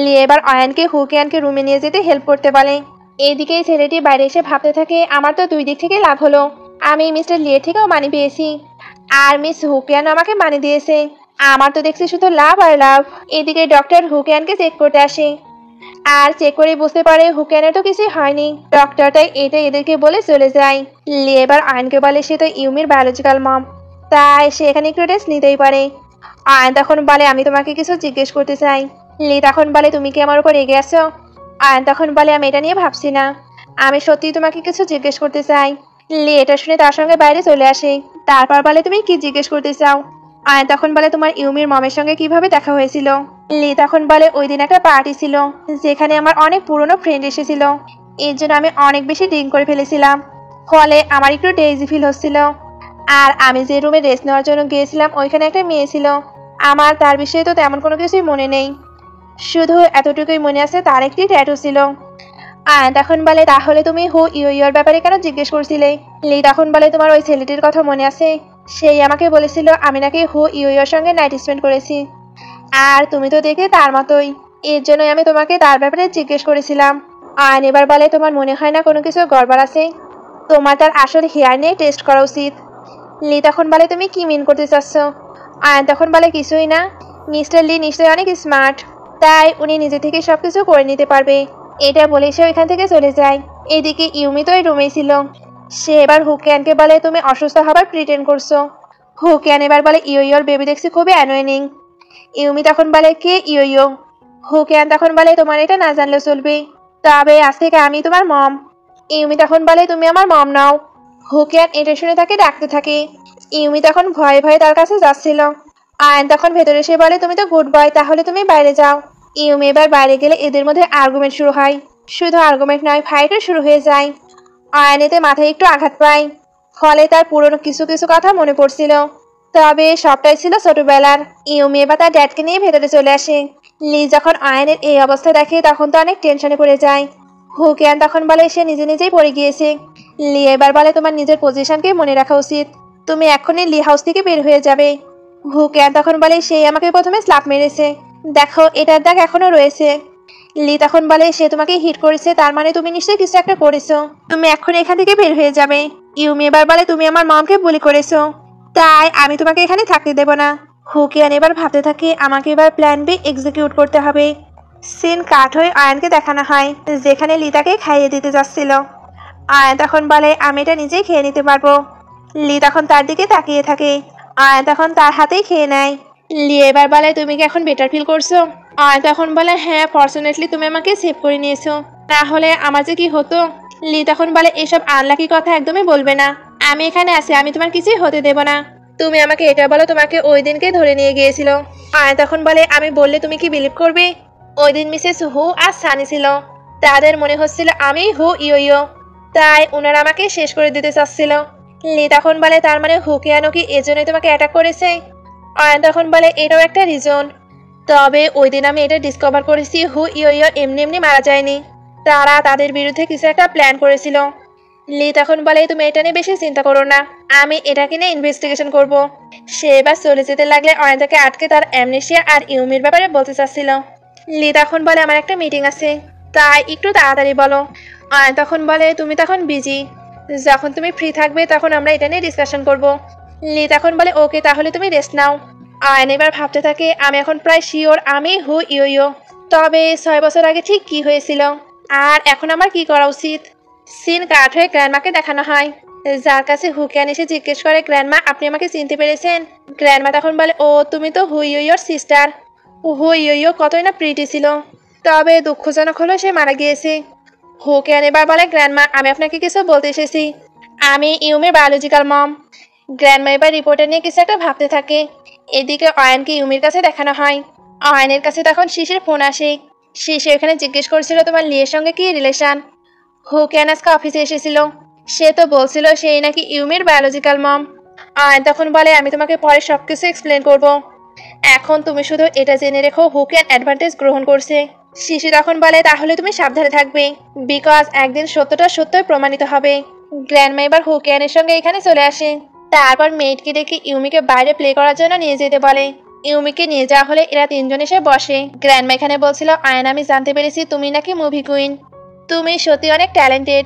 লি এবার অয়ানকে হুকিয়ানকে রুমে নিয়ে যেতে হেল্প করতে বলে। এইদিকে এই ছেলেটি বাইরে এসে ভাবতে থাকে আমার তো 2 দিক থেকে লাভ হলো, আমি মিস্টার লিয়ের থেকেও মানি পেয়েছি, আর মিস হুকিয়ান আমাকে মানি দিয়েছে, আমার তো দেখছি শুধু লাভ আর লাভ। এদিকে ডক্টর হুকিয়ানকে চেক করতে আসে, আর চেক করে বুঝতে পারে হুকিয়ানের তো কিছুই হয়নি। ডক্টরটাই এটা এদেরকে বলে চলে যায়। লি এবার আয়নকে বলে সে তো ইউমির বায়োলজিক্যাল মম, তাই সে এখানে একটু রেস্ট নিতেই পারে। আয়ন তখন বলে আমি তোমাকে কিছু জিজ্ঞেস করতে চাই। লি তখন বলে তুমি কি আমার উপর রেগে আছো? আয়ন তখন বলে আমি এটা নিয়ে ভাবছি না, আমি সত্যি তোমাকে কিছু জিজ্ঞেস করতে চাই। লি এটা শুনে তার সঙ্গে বাইরে চলে আসে, তারপর বলে তুমি কি জিজ্ঞেস করতে চাও? আয়ন তখন বলে তোমার ইউমির মমের সঙ্গে কিভাবে দেখা হয়েছিল? লি তখন বলে ওই দিন একটা পার্টি ছিল যেখানে আমার অনেক পুরনো ফ্রেন্ড এসেছিল, এর জন্য আমি অনেক বেশি ড্রিঙ্ক করে ফেলেছিলাম, ফলে আমার একটু ডেজি ফিল হচ্ছিল, আর আমি যে রুমে রেস্ট নেওয়ার জন্য গিয়েছিলাম ওইখানে একটা মেয়ে ছিল, আমার তার বিষয়ে তো তেমন কোনো কিছুই মনে নেই, শুধু এতটুকুই মনে আছে তার একটি ট্যাটু ছিল। আয়ন তখন বলে তাহলে তুমি হু ইয়োর ব্যাপারে কেন জিজ্ঞেস করছিলে? লি তখন বলে তোমার ওই ছেলেটির কথা মনে আছে, সেই আমাকে বলেছিল আমি নাকি হু ইয়োর সঙ্গে নাইট স্পেন্ড করেছি, আর তুমি তো দেখে তার মতোই, এর জন্যই আমি তোমাকে তার ব্যাপারে জিজ্ঞেস করেছিলাম। আয়ন এবার বলে তোমার মনে হয় না কোনো কিছু গড়বড় আছে, তোমার তার আসল হেয়ার নিয়ে টেস্ট করা উচিত। লি তখন বলে তুমি কি মিন করতে চাচ্ছ? আয়ন তখন বলে কিছুই না, মিস্টার লি নিশ্চয়ই অনেক স্মার্ট, তাই উনি নিজে থেকে সবকিছু করে নিতে পারবে। এটা বলে সে ওইখান থেকে চলে যায়। এদিকে ইউমি তো ওই রুমেই ছিল, সে এবার হুকিয়ানকে বলে তুমি অসুস্থ হবার প্রিটেন্ড করছো। হুকিয়ান এবার বলে ইয়োর বেবি দেখছি খুবই অ্যানোয়িং। ইউমি তখন বলে কে ইয়ো? হুকিয়ান তখন বলে তোমার এটা না জানলেও চলবে, তবে আজ থেকে আমি তোমার মম। ইউমি তখন বলে তুমি আমার মম নাও। হুকিয়ান এটা শুনে তাকে ডাকতে থাকে। ইউমি তখন ভয়ে ভয়ে তার কাছে যাচ্ছিল। আয়ন তখন ভেতরে এসে বলে তুমি তো গুড বয়, তাহলে তুমি বাইরে যাও। ইউমি এবার বাইরে গেলে এদের মধ্যে আর্গুমেন্ট শুরু হয়, শুধু আর্গুমেন্ট নয় ফাইটও শুরু হয়ে যায়। আয়ন এতে মাথায় একটু আঘাত পায়, ফলে তার পুরনো কিছু কিছু কথা মনে পড়ছিল, তবে সবটাই ছিল ছোটবেলার। ইউমি এবার তার ড্যাডকে নিয়ে ভেতরে চলে আসে। লি যখন আয়নের এই অবস্থা দেখে তখন তো অনেক টেনশনে পড়ে যায়। হুকিয়ান তখন বলে সে নিজে নিজেই পড়ে গিয়েছে। লি এবার বলে তোমার নিজের পজিশনকে মনে রাখা উচিত, তুমি এখনই লি হাউস থেকে বের হয়ে যাবে। হুকিয়ান তখন বলে সেই আমাকে প্রথমে স্ল্যাপ মেরেছে, দেখো এটার দাগ এখনো রয়েছে। লি তখন বলে সে তোমাকে হিট করেছে, তার মানে তুমি নিশ্চয়ই কিছু একটা করেছো, তুমি এখন এখান থেকে বের হয়ে যাবে। ইউমি এবার বলে তুমি আমার মমকে বুলি করেছো, তাই আমি তোমাকে এখানে থাকতে দেব না। হুকিয়ান এবার ভাবতে থাকে আমাকে এবার প্ল্যান বি এক্সিকিউট করতে হবে। সিন কাট হয়ে আয়নকে দেখানো হয় যেখানে লিতাকে খাইয়ে দিতে যাচ্ছিল। আয়ন তখন বলে আমি এটা নিজেই খেয়ে নিতে পারবো। লি তখন তার দিকে তাকিয়ে থাকে, আয়ন তখন তার হাতেই খেয়ে নেয়। লি এবার বলে তুমি কি এখন বেটার ফিল করছো? আয়ন তখন বলে হ্যাঁ, ফরচুনেটলি তুমি আমাকে সেভ করে নিয়েছো, না হলে আমার যে কি হতো। লি তখন বলে এসব আনলাকি কথা একদমই বলবে না, আমি এখানে আছি, আমি তোমার কিছুই হতে দেব না। তুমি আমাকে এটা বলো, তোমাকে ওই দিনকে ধরে নিয়ে গিয়েছিল। আয়ন তখন বলে, আমি বললে তুমি কি বিলিভ করবে? ওই দিন মিসেস হু আর সানি ছিল। তাদের মনে হচ্ছিল আমি হু ইয়ো, তাই ওনারা আমাকে শেষ করে দিতে চাচ্ছিল। লি তখন বলে, তার মানে হুকিয়ানো কি এজন্যই তোমাকে অ্যাটাক করেছে? আয়ন তখন বলে, এটাও একটা রিজন। তবে ওই দিন আমি এটা ডিসকভার করেছি, হু ইয়ো এমনি এমনি মারা যায়নি। তারা তাদের বিরুদ্ধে কিছু একটা প্ল্যান করেছিল। লি তখন বলে, তুমি এটা নিয়ে বেশি চিন্তা করো না, আমি এটাকে নিয়ে ইনভেস্টিগেশন করব। সে এবার চলে যেতে লাগলে অয়ন তাকে আটকে তার অ্যামনেশিয়া আর ইউমির ব্যাপারে বলতে চাচ্ছিল। লি তখন বলে, আমার একটা মিটিং আছে, তাই একটু তাড়াতাড়ি বলো। অয়ন তখন বলে, তুমি তখন বিজি, যখন তুমি ফ্রি থাকবে তখন আমরা এটা নিয়ে ডিসকাশন করব। লি তখন বলে, ওকে, তাহলে তুমি রেস্ট নাও। অয়ন এবার ভাবতে থাকে, আমি এখন প্রায় শিওর আমি হু ইয়ো। তবে 6 বছর আগে ঠিক কি হয়েছিল আর এখন আমার কি করা উচিত? সিন কাট হয়ে গ্র্যান্ডমাকে দেখানো হয়, যার কাছে হুকিয়ান এসে জিজ্ঞেস করে, গ্র্যান্ডমা আপনি আমাকে চিনতে পেরেছেন? গ্র্যান্ডমা তখন বলে, ও তুমি তো হু ইয়োর সিস্টার। হু ইয়ো কতই না প্রিটি ছিল, তবে দুঃখজনক হলো সে মারা গিয়েছে। হুকিয়ান এবার বলে, গ্র্যান্ডমা আমি আপনাকে কিছু বলতে এসেছি, আমি ইউমির বায়োলজিক্যাল মম। গ্র্যান্ডমা এবার রিপোর্টার নিয়ে কিছু একটা ভাবতে থাকে। এদিকে অয়নকে ইউমির কাছে দেখানো হয়। অয়নের কাছে তখন শিশির ফোন আসে। শিশির এখানে জিজ্ঞেস করছিল, তোমার লিয়ের সঙ্গে কি রিলেশন? হুকিয়ান আজকে অফিসে এসেছিল, সে তো বলছিল সেই নাকি ইউমির বায়োলজিক্যাল মম। অয়ন তখন বলে, আমি তোমাকে পরে সবকিছু এক্সপ্লেন করব, এখন তুমি শুধু এটা জেনে রেখো হুকিয়ান অ্যাডভান্টেজ গ্রহণ করছে। শিশি তখন বলে, তাহলে তুমি সাবধানে থাকবে, বিকজ একদিন সত্যটা সত্যই প্রমাণিত হবে। গ্র্যান্ডমা এবার হুকিয়ানের সঙ্গে এখানে চলে আসে। তারপর মেয়েটকে ডেকে ইউমিকে বাইরে প্লে করার জন্য নিয়ে যেতে বলে। ইউমিকে নিয়ে যাওয়া হলে এরা তিনজন এসে বসে। গ্র্যান্ডমা এখানে বলছিল, আয়ন আমি জানতে পেরেছি তুমি নাকি মুভি কুইন। তুমি সত্যি অনেক ট্যালেন্টেড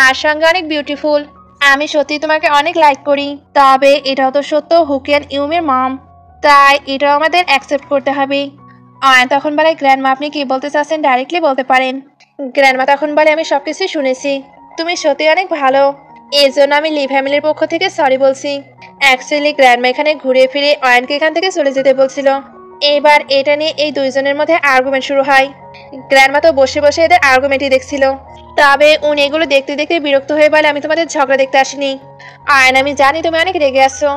আর সঙ্গে অনেক বিউটিফুল। আমি সত্যি তোমাকে অনেক লাইক করি। তবে এটাও তো সত্য হুকিয়ান ইউমির মম, তাই এটাও আমাদের অ্যাকসেপ্ট করতে হবে। আয়ন তখন বলে, গ্র্যান্ডমা আপনি কি বলতে চাচ্ছেন ডাইরেক্টলি বলতে পারেন। গ্র্যান্ডমা তখন বলে, আমি সবকিছু শুনেছি, তুমি সত্যি অনেক ভালো, এই জন্য আমি লি ফ্যামিলির পক্ষ থেকে সরি বলছি। অ্যাকচুয়ালি গ্র্যান্ডমা এখানে ঘুরে ফিরে অয়নকে এখান থেকে চলে যেতে বলছিল। এবার এটা নিয়ে এই দুইজনের মধ্যে আর্গুমেন্ট শুরু হয়। গ্র্যান্ডমা তো বসে বসে এদের আর্গুমেন্টই দেখছিল, তবে উনি এগুলো দেখতে দেখতে বিরক্ত হয়ে বলে, আমি তোমাদের ঝগড়া দেখতে আসিনি। আয়ন আমি জানি তুমি অনেক রেগে আসছো,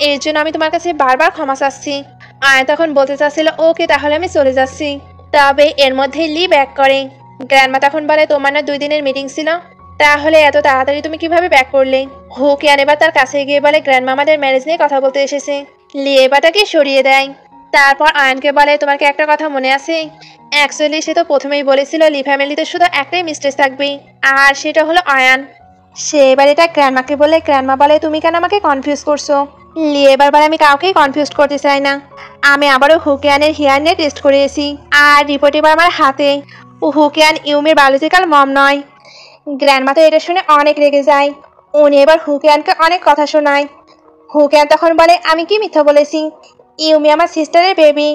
এর জন্য আমি তোমার কাছে বারবার ক্ষমা চাচ্ছি। আয়ন তখন বলতে চাচ্ছিল, ওকে তাহলে আমি চলে যাচ্ছি। তবে এর মধ্যে লি ব্যাক করে। গ্র্যান্ডমা তখন বলে, তোমার না 2 দিনের মিটিং ছিল, তাহলে এত তাড়াতাড়ি তুমি কিভাবে ব্যাক করলে? হুকিয়ান এবার তার কাছে গিয়ে বলে, গ্র্যান্ডমা আমাদের ম্যারেজ নিয়ে কথা বলতে এসেছে। লি এবার তাকে সরিয়ে দেয়। তারপর আয়নকে বলে, তোমার কি একটা কথা মনে আছে? অ্যাকচুয়ালি সে তো প্রথমেই বলেছিল লি ফ্যামিলিতে শুধু একটাই মিস্ট্রেস থাকবে, আর সেটা হলো আয়ান। সে এবার এটা গ্র্যান্ডমাকে বলে। গ্র্যান্ডমা বলে, তুমি কেন আমাকে কনফিউজ করছো? লি এবার বলে, আমি কাউকেই কনফিউজ করতে চাই না, আমি আবারও হুকিয়ানের হিয়ার নিয়ে টেস্ট করিয়েছি, আর রিপোর্ট এবার আমার হাতে। হুকিয়ান ইউমির বায়োলজিক্যাল মম নয়। গ্র্যান্ডমা তো এটা শুনে অনেক রেগে যায়। উনি এবার হুকিয়ানকে অনেক কথা শোনায়। হুকিয়ান তখন বলে, আমি কি মিথ্যা বলেছি? ইউমি আমার সিস্টারের বেবি,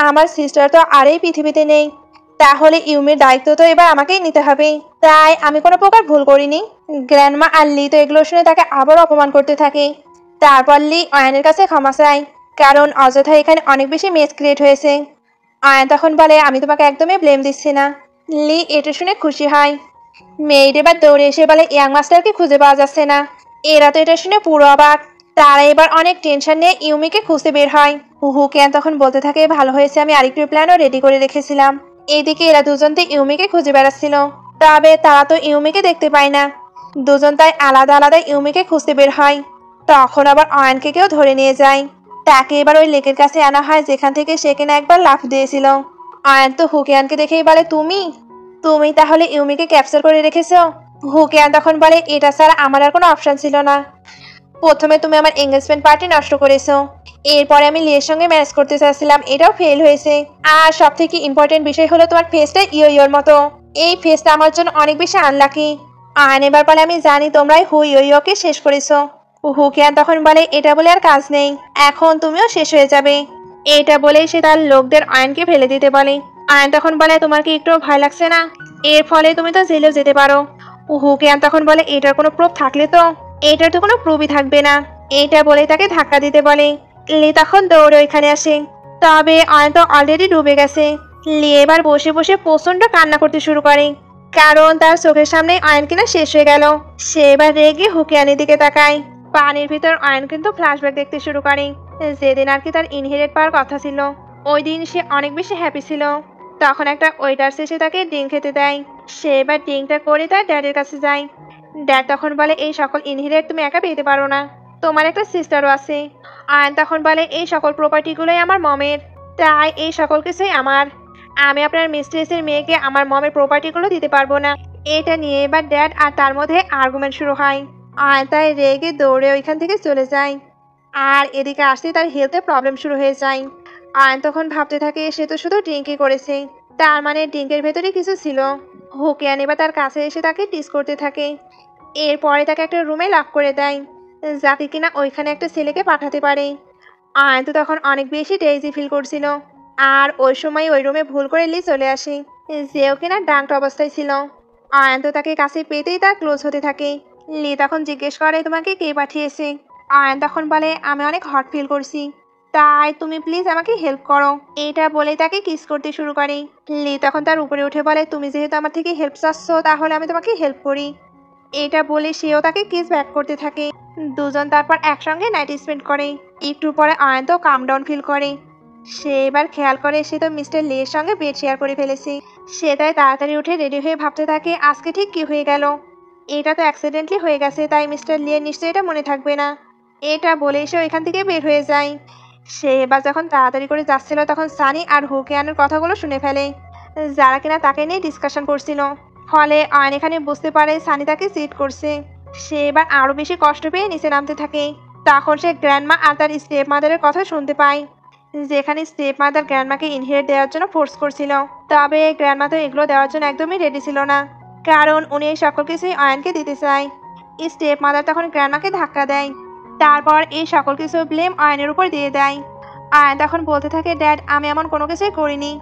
আমার সিস্টার তো আর এই পৃথিবীতে নেই, তাহলে ইউমির দায়িত্ব তো এবার আমাকেই নিতে হবে, তাই আমি কোনো প্রকার ভুল করিনি। গ্র্যান্ডমা আর লি তো এগুলো শুনে তাকে আবার অপমান করতে থাকে। তারপর লি অয়নের কাছে ক্ষমা চায়, কারণ অযথা এখানে অনেক বেশি মেস ক্রিয়েট হয়েছে। অয়ন তখন বলে, আমি তোমাকে একদমই ব্লেম দিচ্ছি না। লি এটা শুনে খুশি হয়। মেয়েড এবার দৌড়ে এসে বলে, ইয়াং মাস্টারকে খুঁজে পাওয়া যাচ্ছে না। এরা তো এটা শুনে পুরো অবাক। তারা এবার অনেক টেনশন নিয়ে ইউমিকে খুঁজতে বের হয়। হুকিয়ান তখন বলতে থাকে, ভালো হয়েছে আমি আরেকটু প্ল্যানও রেডি করে রেখেছিলাম। এইদিকে এরা দুজন তো ইউমিকে খুঁজে বেড়াচ্ছিল, তবে তারা তো ইউমিকে দেখতে পায় না। দুজন তাই আলাদা আলাদা ইউমিকে খুঁজতে বের হয়। তখন আবার অয়নকে কেউ ধরে নিয়ে যায়। তাকে এবার ওই লেকের কাছে আনা হয় যেখান থেকে সে কিনা একবার লাফ দিয়েছিল। অয়ন তো হুকিয়ানকে দেখেই বলে, তুমি তাহলে ইউমিকে ক্যাপচার করে রেখেছো? হুকিয়ান তখন বলে, এটা ছাড়া আমার আর কোনো অপশন ছিল না। প্রথমে তুমি আমার এঙ্গেজমেন্ট পার্টি নষ্ট করেছো, এরপরে আমি লিয়ের সঙ্গে ম্যানেজ করতে চাচ্ছিলাম, এটাও ফেল হয়েছে, আর সব থেকে ইম্পর্টেন্ট বিষয় হলো তোমার ফেসটা ইয়োর মতো। এই ফেসটা আমার জন্য অনেক বেশি আনলাকি। আয়ন এবার বলে, আমি জানি তোমরাই ইয়োকে শেষ করেছো। হুকিয়ান তখন বলে, এটা বলে আর কাজ নেই, এখন তুমিও শেষ হয়ে যাবে। এটা বলেই সে তার লোকদের আয়নকে ফেলে দিতে বলে। আয়ন তখন বলে, তোমার কি একটু ভয় লাগছে না? এর ফলে তুমি তো জেলেও যেতে পারো। হুকিয়ান তখন বলে, এটার কোনো প্রুফ থাকলে তো? এটার তো কোনো প্রুফই থাকবে না। এটা বলে তাকে ধাক্কা দিতে বলে। লি তখন দৌড়ে ওইখানে আসে, তবে অয়ন তো অলরেডি ডুবে গেছে। লি এবার বসে বসে প্রচন্ড কান্না করতে শুরু করে, কারণ তার চোখের সামনে অয়ন কিনা শেষ হয়ে গেল। সে এবার রেগে হুকিয়ানের দিকে তাকায়। পানির ভিতর অয়ন কিন্তু ফ্ল্যাশব্যাক দেখতে শুরু করে, যেদিন আর কি তার ইনহেরিট পাওয়ার কথা ছিল। ওই দিন সে অনেক বেশি হ্যাপি ছিল। তখন একটা ওয়েটার এসে তাকে ডিম খেতে দেয়। সে এবার ডিমটা করে তার ড্যাডের কাছে যায়। ড্যাড তখন বলে এই সকল ইনহেরিট তুমি একা পেতে পারো না, তোমার একটা সিস্টারও আছে। অয়ন তখন বলে এই সকল প্রপার্টিগুলোই আমার মমের, তাই এই সকল কিছুই আমার। আমি আপনার মিস্ট্রেসের মেয়েকে আমার মমের প্রপার্টিগুলো দিতে পারবো না। এটা নিয়ে এবার ড্যাড আর তার মধ্যে আর্গুমেন্ট শুরু হয়। আর তাই রেগে দৌড়ে ওইখান থেকে চলে যায়। আর এদিকে আসতে তার হেলথে প্রবলেম শুরু হয়ে যায়। আয়ন তখন ভাবতে থাকে সে তো শুধু ড্রিঙ্কই করেছে, তার মানে ড্রিঙ্কের ভেতরে কিছু ছিল। হুকিয়ান এবার তার কাছে এসে তাকে টিস করতে থাকে। এরপরে তাকে একটা রুমে লক করে দেয়, যাতে কিনা ওইখানে একটা ছেলেকে পাঠাতে পারে। আয়ন তো তখন অনেক বেশি ডেজি ফিল করছিল। আর ওই সময় ওই রুমে ভুল করে লি চলে আসে, যেও কিনা ডাঙ্কড অবস্থায় ছিল। আয়ন তো তাকে কাছে পেতেই তার ক্লোজ হতে থাকে। লি তখন জিজ্ঞেস করে তোমাকে কে পাঠিয়েছে। আয়ন তখন বলে আমি অনেক হট ফিল করছি, তাই তুমি প্লিজ আমাকে হেল্প করো। এটা বলে তাকে কিস করতে শুরু করে। লি তখন তার উপরে উঠে বলে তুমি যেহেতু আমার থেকে হেল্প চাচ্ছ তাহলে আমি তোমাকে হেল্প করি। এটা বলে সেও তাকে কিস ব্যাক করতে থাকে। দুজন তারপর একসঙ্গে নাইট স্পেন্ড করে। একটু পরে আয়ন তো কাম ডাউন ফিল করে। সে এবার খেয়াল করে সে তো মিস্টার লের সঙ্গে বেড শেয়ার করে ফেলেছে। সে তাই তাড়াতাড়ি উঠে রেডি হয়ে ভাবতে থাকে আজকে ঠিক কি হয়ে গেল। এটা তো অ্যাক্সিডেন্টলি হয়ে গেছে, তাই মিস্টার লিয়ের নিশ্চয়ই এটা মনে থাকবে না। এটা বলে সে ওইখান থেকে বের হয়ে যায়। সে এবার যখন তাড়াতাড়ি করে যাচ্ছিল তখন সানি আর হুকিয়ানের কথাগুলো শুনে ফেলে, যারা কিনা তাকে নিয়ে ডিসকাশন করছিল। ফলে আয়ন এখানে বুঝতে পারে সানি তাকে চিট করছে। সে এবার আরও বেশি কষ্ট পেয়ে নিচে নামতে থাকে। তখন সে গ্র্যান্ডমা আর তার স্টেপ মাদারের কথা শুনতে পায়, যেখানে স্টেপ মাদার গ্র্যান্ডমাকে ইনহেরিট দেওয়ার জন্য ফোর্স করছিল। তবে গ্র্যান্ডমা তো এগুলো দেওয়ার জন্য একদমই রেডি ছিল না, কারণ উনি এই সকল কিছুই অয়নকে দিতে চায়। স্টেপ মাদার তখন গ্র্যান্ডমাকে ধাক্কা দেয়। তারপর এই সকল কিছু ব্লেম অয়নের উপর দিয়ে দেয়। অয়ন তখন বলতে থাকে ড্যাড আমি এমন কোনো কিছুই করিনি।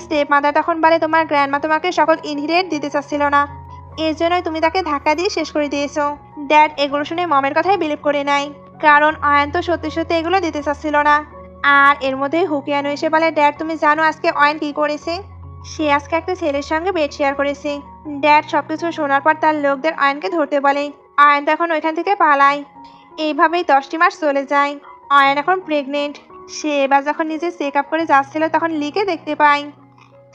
স্টেপ মাদার তখন বলে তোমার গ্র্যান্ডমা তোমাকে সকল ইনহেরিট দিতে চাচ্ছিল না, এর জন্যই তুমি তাকে ধাক্কা দিয়ে শেষ করে দিয়েছো। ড্যাড এগুলো শুনে মমের কথাই বিলিভ করে নেয়, কারণ অয়ন তো সত্যি সত্যি এগুলো দিতে চাচ্ছিল না। আর এর মধ্যে হুকিয়ানো এসে বলে ড্যাড তুমি জানো আজকে অয়ন কি করেছে। সে আজকে একটা ছেলের সঙ্গে বেড শেয়ার করেছে। ড্যাড সবকিছু শোনার পর তার লোকদের অয়নকে ধরতে বলে। অয়ন তখন ওইখান থেকে পালায়। এইভাবেই 10টি মাস চলে যায়। অয়ন এখন প্রেগনেন্ট। সে এবার যখন নিজে চেক আপ করে যাচ্ছিল তখন লিকে দেখতে পায়।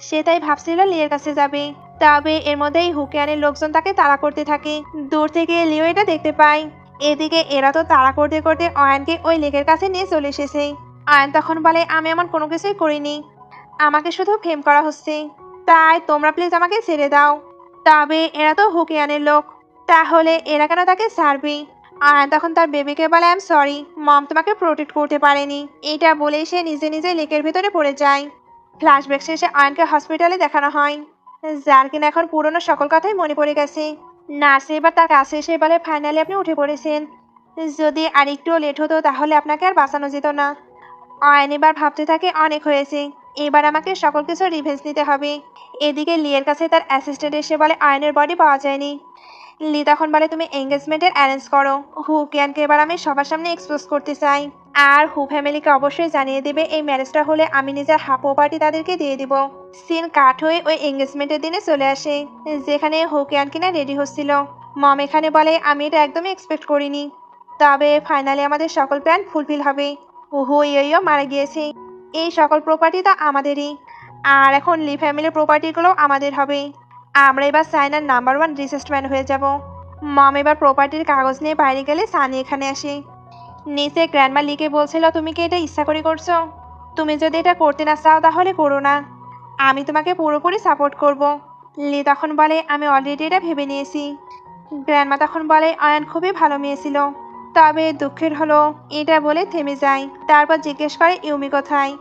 সে তাই ভাবছিল লিয়ের কাছে যাবে, তবে এর মধ্যেই হুকিয়ানের লোকজন তাকে তাড়া করতে থাকে। দূর থেকে লিও এটা দেখতে পায়। এদিকে এরা তো তাড়া করতে করতে অয়নকে ওই লেকের কাছে নিয়ে চলে এসেছে। অয়ন তখন বলে আমি এমন কোনো কিছুই করিনি, আমাকে শুধু ফেম করা হচ্ছে, তাই তোমরা প্লিজ আমাকে ছেড়ে দাও। তবে এরা তো হুকিয়ানের লোক, তাহলে এরা কেন তাকে ছাড়বে। আর তখন তার বেবিকে বলে আই এম সরি, মম তোমাকে প্রোটেক্ট করতে পারেনি। এটা বলে সে নিজে নিজে লেকের ভেতরে পড়ে যায়। ফ্ল্যাশব্যাক শেষে অয়নকে হসপিটালে দেখানো হয়, যার কিনা এখন পুরনো সকল কথাই মনে পড়ে গেছে। নার্স এবার তার কাছে এসে বলে ফাইনালি আপনি উঠে পড়েছেন, যদি আর একটুও লেট হতো তাহলে আপনাকে আর বাঁচানো যেত না। অয়ন এবার ভাবতে থাকে অনেক হয়েছে, এবার আমাকে সকল কিছু রিভেঞ্জ নিতে হবে। এদিকে লিয়ের কাছে তার অ্যাসিস্ট্যান্ট এসে বলে অয়নের বডি পাওয়া যায়নি। লি তখন বলে তুমি এঙ্গেজমেন্টের অ্যারেঞ্জ করো, হু কিয়ানকে এবার আমি সবার সামনে এক্সপোজ করতে চাই। আর হু ফ্যামিলিকে অবশ্যই জানিয়ে দেবে এই ম্যারেজটা হলে আমি নিজের হাফ প্রপার্টি তাদেরকে দিয়ে দিব। সিন কাট হয়ে ওই এঙ্গেজমেন্টের দিনে চলে আসে, যেখানে হু কিয়ান কিনা রেডি হচ্ছিল। মম এখানে বলে আমি এটা একদমই এক্সপেক্ট করিনি, তবে ফাইনালি আমাদের সকল প্ল্যান ফুলফিল হবে। হু ইয়ো মারা গিয়েছে, এই সকল প্রপার্টি তো আমাদেরই। আর এখন লি ফ্যামিলির প্রপার্টিগুলো আমাদের হবে। আমরা এবার চায়নার নাম্বার 1 রিচেস্ট ম্যান হয়ে যাব। মম এবার প্রপার্টির কাগজ নিয়ে বাইরে গেলে সানি এখানে আসে। নিচে গ্র্যান্ডমা লিকে বলছিল তুমি কি এটা ইচ্ছা করে করছো, তুমি যদি এটা করতে না চাও তাহলে করো না, আমি তোমাকে পুরোপুরি সাপোর্ট করব। লি তখন বলে আমি অলরেডি এটা ভেবে নিয়েছি। গ্র্যান্ডমা তখন বলে অয়ন খুবই ভালো মেয়ে ছিল, তবে দুঃখের হলো। এটা বলে থেমে যায়। তারপর জিজ্ঞেস করে ইউমি কোথায়।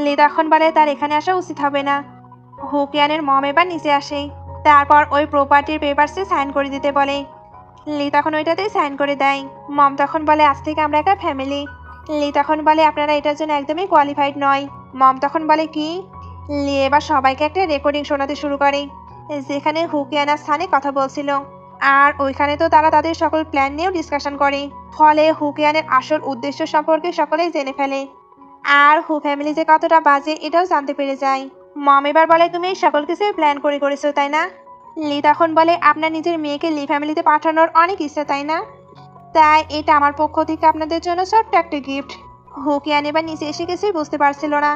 লি তখন বলে তার এখানে আসা উচিত হবে না। হুকিয়ানের মম এবার নিচে আসে, তারপর ওই প্রপার্টির পেপারসে সাইন করে দিতে বলে। লি তখন ওইটাতেই সাইন করে দেয়। মম তখন বলে আজ থেকে আমরা একটা ফ্যামিলি। লি তখন বলে আপনারা এটার জন্য একদমই কোয়ালিফাইড নয়। মম তখন বলে কি। লি এবার সবাইকে একটা রেকর্ডিং শোনাতে শুরু করে, যেখানে হুকিয়ান আর সানি কথা বলছিল। আর ওইখানে তো তারা তাদের সকল প্ল্যান নিয়েও ডিসকাশন করে। ফলে হুকিয়ানের আসল উদ্দেশ্য সম্পর্কে সকলেই জেনে ফেলে। আর হু ফ্যামিলি যে কতটা বাজে এটাও জানতে পেরে যায়। মম এবার বলে তুমি এই সকল কিছুই প্ল্যান করে করেছো তাই না। লি তখন বলে আপনার নিজের মেয়েকে লি ফ্যামিলিতে পাঠানোর অনেক ইচ্ছা তাই না। তাই এটা আমার পক্ষ থেকে আপনাদের জন্য ছোট্ট একটা গিফট। হুকিয়ান এবার নিচে এসে কিছুই বুঝতে পারছিল না,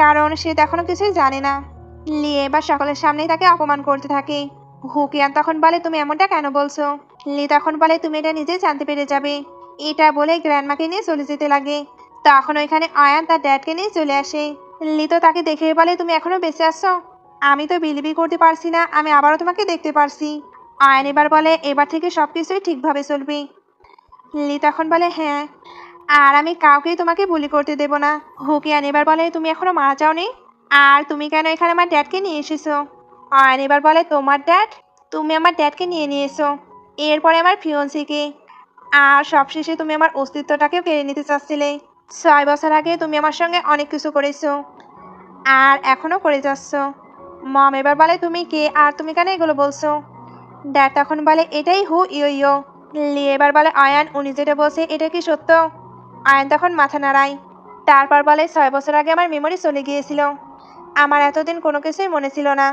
কারণ সে এখনো কিছুই জানে না। লি এবার সকলের সামনেই তাকে অপমান করতে থাকে। হুকিয়ান তখন বলে, তুমি এমনটা কেন বলছো? লি তখন বলে, তুমি এটা নিজেই জানতে পেরে যাবে। এটা বলে গ্র্যান্ডমাকে নিয়ে চলে যেতে লাগে। তখন ওইখানে আয়ান তার ড্যাডকে নিয়ে চলে আসে। লি তো তাকে দেখে বলে, তুমি এখনো বেঁচে আছো? আমি তো বিলিভই করতে পারছি না আমি আবারও তোমাকে দেখতে পারছি। আয়ান এবার বলে, এবার থেকে সবকিছুই ঠিকভাবে চলবে। লি তখন বলে, হ্যাঁ, আর আমি কাউকেই তোমাকে বুলি করতে দেব না। হুকিয়ান এবার বলে, তুমি এখনো মারা যাওনি? আর তুমি কেন এখানে আমার ড্যাডকে নিয়ে এসেছো? আয়ান এবার বলে, তোমার ড্যাড? তুমি আমার ড্যাডকে নিয়ে এসো, এরপরে আমার ফিয়ন্সিকে, আর সবশেষে তুমি আমার অস্তিত্বটাকেও কেড়ে নিতে চাচ্ছিলে। 6 বছর আগে তুমি আমার সঙ্গে অনেক কিছু করেছো, আর এখনো করে যাচ্ছ। মম এবার বলে, তুমি কে আর তুমি কেন এগুলো বলছো? ড্যাড তখন বলে, এটাই হু ইয়ো ইয়ো। লি এবার বলে, আয়ান উনি যেটা বলছে এটা কি সত্য? আয়ান তখন মাথা নাড়ায়, তারপর বলে, 6 বছর আগে আমার মেমোরি চলে গিয়েছিল। আমার এতদিন কোনো কিছুই মনে ছিল না,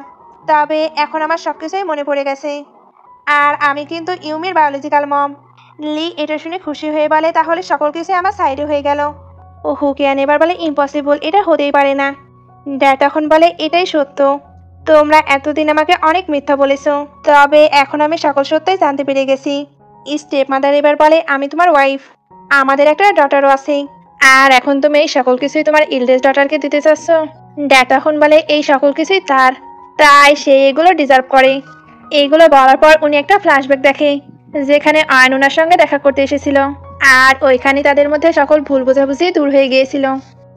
তবে এখন আমার সব কিছুই মনে পড়ে গেছে। আর আমি কিন্তু ইউমির বায়োলজিক্যাল মম। লি এটা শুনে খুশি হয়ে বলে, তাহলে সকল কিছু আমার সাইডে হয়ে গেল। ও হুকিয়ান এবার বলে, ইম্পসিবল, এটা হতেই পারে না। ড্যাড তখন বলে, এটাই সত্য। তোমরা এতদিন আমাকে অনেক মিথ্যা বলেছো, তবে এখন আমি সকল সত্যই জানতে পেরে গেছি। স্টেপ মাদার এবার বলে, আমি তোমার ওয়াইফ, আমাদের একটা ডটারও আছে, আর এখন তুমি এই সকল কিছুই তোমার ইলডেস ডটারকে দিতে চাচ্ছ। ড্যাড তখন বলে, এই সকল কিছুই তার, তাই সে এগুলো ডিজার্ভ করে। এইগুলো বলার পর উনি একটা ফ্ল্যাশব্যাক দেখে, যেখানে আয়ন ওনার সঙ্গে দেখা করতে এসেছিল, আর ওইখানে তাদের মধ্যে সকল ভুল বোঝাবুঝি দূর হয়ে গিয়েছিল।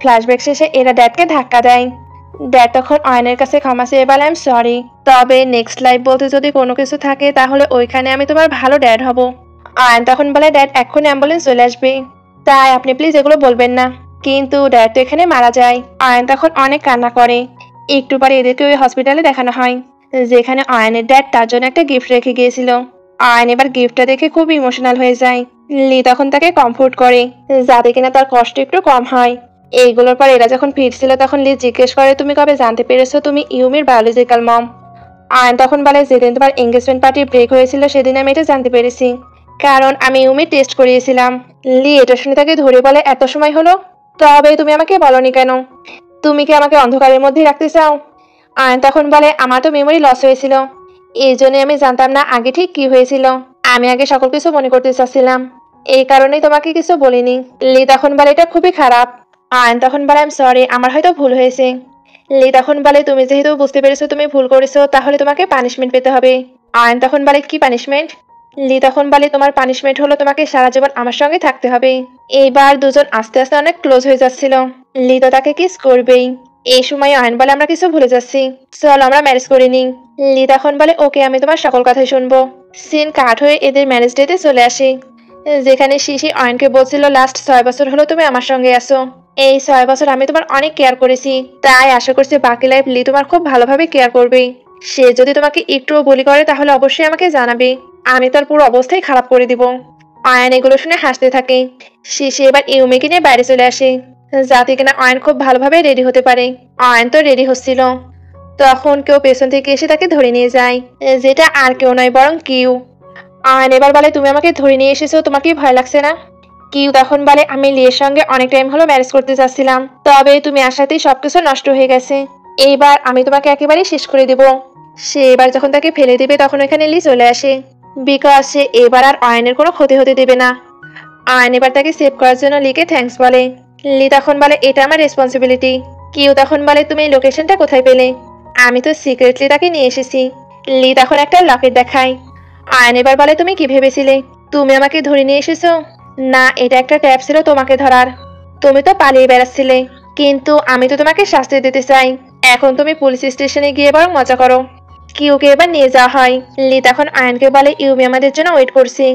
ফ্ল্যাশব্যাক শেষে এরা ড্যাডকে ধাক্কা দেয়। ড্যাড তখন আয়নের কাছে ক্ষমা চেয়ে বলে, আই এম সরি, তবে নেক্সট লাইফ বলতে যদি কোনো কিছু থাকে তাহলে ওইখানে আমি তোমার ভালো ড্যাড হব। আয়ন তখন বলে, ড্যাড এক্ষুনি অ্যাম্বুলেন্স চলে আসবে, তাই আপনি প্লিজ এগুলো বলবেন না। কিন্তু ড্যাড তো এখানে মারা যায়। আয়ন তখন অনেক কান্না করে। একটু পরে এদেরকে ওই হসপিটালে দেখানো হয়, যেখানে আয়নের ড্যাড তার জন্য একটা গিফট রেখে গিয়েছিল। আয়ন এবার গিফটটা দেখে খুব ইমোশনাল হয়ে যায়। লি তখন তাকে কমফোর্ট করে, যাতে কিনা তার কষ্ট একটু কম হয়। এইগুলোর পর এরা যখন ফিরছিল তখন লি জিজ্ঞেস করে, তুমি কবে জানতে পেরেছো তুমি ইউমির বায়োলজিক্যাল মম? আয়ন তখন বলে, যেদিন তোমার এঙ্গেজমেন্ট পার্টি ব্রেক হয়েছিল সেদিন আমি এটা জানতে পেরেছি, কারণ আমি ইউমির টেস্ট করিয়েছিলাম। লি এটা শুনে তাকে ধরে বলে, এত সময় হলো, তবে তুমি আমাকে বলনি কেন? তুমি কি আমাকে অন্ধকারের মধ্যেই রাখতে চাও? আয়ন তখন বলে, আমার তো মেমোরি লস হয়েছিল, এই জন্য আমি জানতাম না আগে ঠিক কি হয়েছিল। আমি আগে সকল কিছু মনে করতে চাচ্ছিলাম, এই কারণেই তোমাকে কিছু বলিনি। লি তখন বলে, এটা খুবই খারাপ। আয়ন তখন বলে, আই এম সরি, আমার হয়তো ভুল হয়েছে। লি তখন বলে, তুমি যেহেতু বুঝতে পেরেছো তুমি ভুল করেছো, তাহলে তোমাকে পানিশমেন্ট পেতে হবে। আয়ন তখন বলে, কি পানিশমেন্ট? লি তখন বলে, তোমার পানিশমেন্ট হলো তোমাকে সারা জীবন আমার সঙ্গে থাকতে হবে। এইবার দুজন আস্তে আস্তে অনেক ক্লোজ হয়ে যাচ্ছিল। লি তো তাকে কিস করবেই। এই সময় আয়ন বলে, আমরা কিছু ভুলে যাচ্ছি, চলো আমরা ম্যারেজ করে নিই। লি তখন বলে, ওকে, আমি তোমার সকল কথাই শুনবো। সিন কাট হয়ে এদের ম্যারেজ ডেতে চলে আসে, যেখানে শিশি আয়নকে বলছিল, লাস্ট 6 বছর হলো তুমি আমার সঙ্গে আছো, এই 6 বছর আমি তোমার অনেক কেয়ার করেছি, তাই আশা করছি বাকি লাইফ লি তোমার খুব ভালোভাবে কেয়ার করবে। সে যদি তোমাকে একটুও বলি করে তাহলে অবশ্যই আমাকে জানাবে, আমি তার পুরো অবস্থাই খারাপ করে দিব। আয়ন এগুলো শুনে হাসতে থাকে। শিশি এবার ইউমিকে নিয়ে বাইরে চলে আসে, যাতে কিনা আয়ন খুব ভালোভাবে রেডি হতে পারে। আয়ন তো রেডি হচ্ছিল, তখন কেউ পেছন থেকে এসে তাকে ধরে নিয়ে যায়, যেটা আর কেউ নয় বরং কিউ। আয়ন এবার বলে, তুমি আমাকে ধরে নিয়ে এসেছো, তোমার কি ভয় লাগছে না? কিউ তখন বলে, আমি লিয়ের সঙ্গে অনেক টাইম হলো ম্যারেজ করতে চাচ্ছিলাম, তবে তুমি আসাতেই সবকিছু নষ্ট হয়ে গেছে, এইবার আমি তোমাকে একেবারেই শেষ করে দিব। সে এবার যখন তাকে ফেলে দিবে তখন এখানে লি চলে আসে, বিকজ সে এবার আর আয়নের কোনো ক্ষতি হতে দেবে না। আয়ন এবার তাকে সেভ করার জন্য লিকে থ্যাঙ্কস বলে। লি তখন বলে, এটা আমার রেসপন্সিবিলিটি। কিউ তখন বলে, তুমি এই লোকেশনটা কোথায় পেলে? আমি তো সিক্রেটলি তাকে নিয়ে এসেছি। লি তখন একটা লকেট দেখায়। আয়ন এবার বলে, তুমি কি ভেবেছিলে তুমি আমাকে ধরে নিয়ে এসেছো? না, এটা একটা ট্যাপ ছিল তোমাকে ধরার, তুমি তো পালিয়ে বেড়াচ্ছিলে, কিন্তু আমি তো তোমাকে শাস্তি দিতে চাই। এখন তুমি পুলিশ স্টেশনে গিয়ে বরং মজা করো। কিউকে এবার নিয়ে যাওয়া হয়। লি তখন আয়নকে বলে, ইউমি আমাদের জন্য ওয়েট করছি।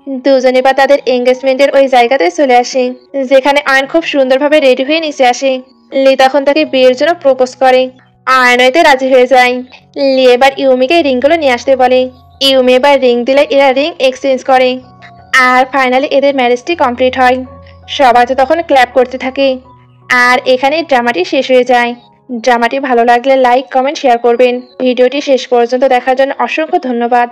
দুজনে বা তাদের এঙ্গেজমেন্টের ওই জায়গাতে চলে আসে, যেখানে আয়ন খুব সুন্দরভাবে রেডি হয়ে নিচে আসে। লি তখন তাকে বিয়ের জন্য প্রপোজ করে। আয়ন এতে রাজি হয়ে যায়। লি এবার ইউমিকে রিংগুলো নিয়ে আসতে বলে। ইউমি এবার রিং দিলে এরা রিং এক্সচেঞ্জ করে, আর ফাইনালি এদের ম্যারেজটি কমপ্লিট হয়। সবাই তো তখন ক্ল্যাপ করতে থাকে, আর এখানে ড্রামাটি শেষ হয়ে যায়। ড্রামাটি ভালো লাগলে লাইক, কমেন্ট, শেয়ার করবেন। ভিডিওটি শেষ পর্যন্ত দেখার জন্য অসংখ্য ধন্যবাদ।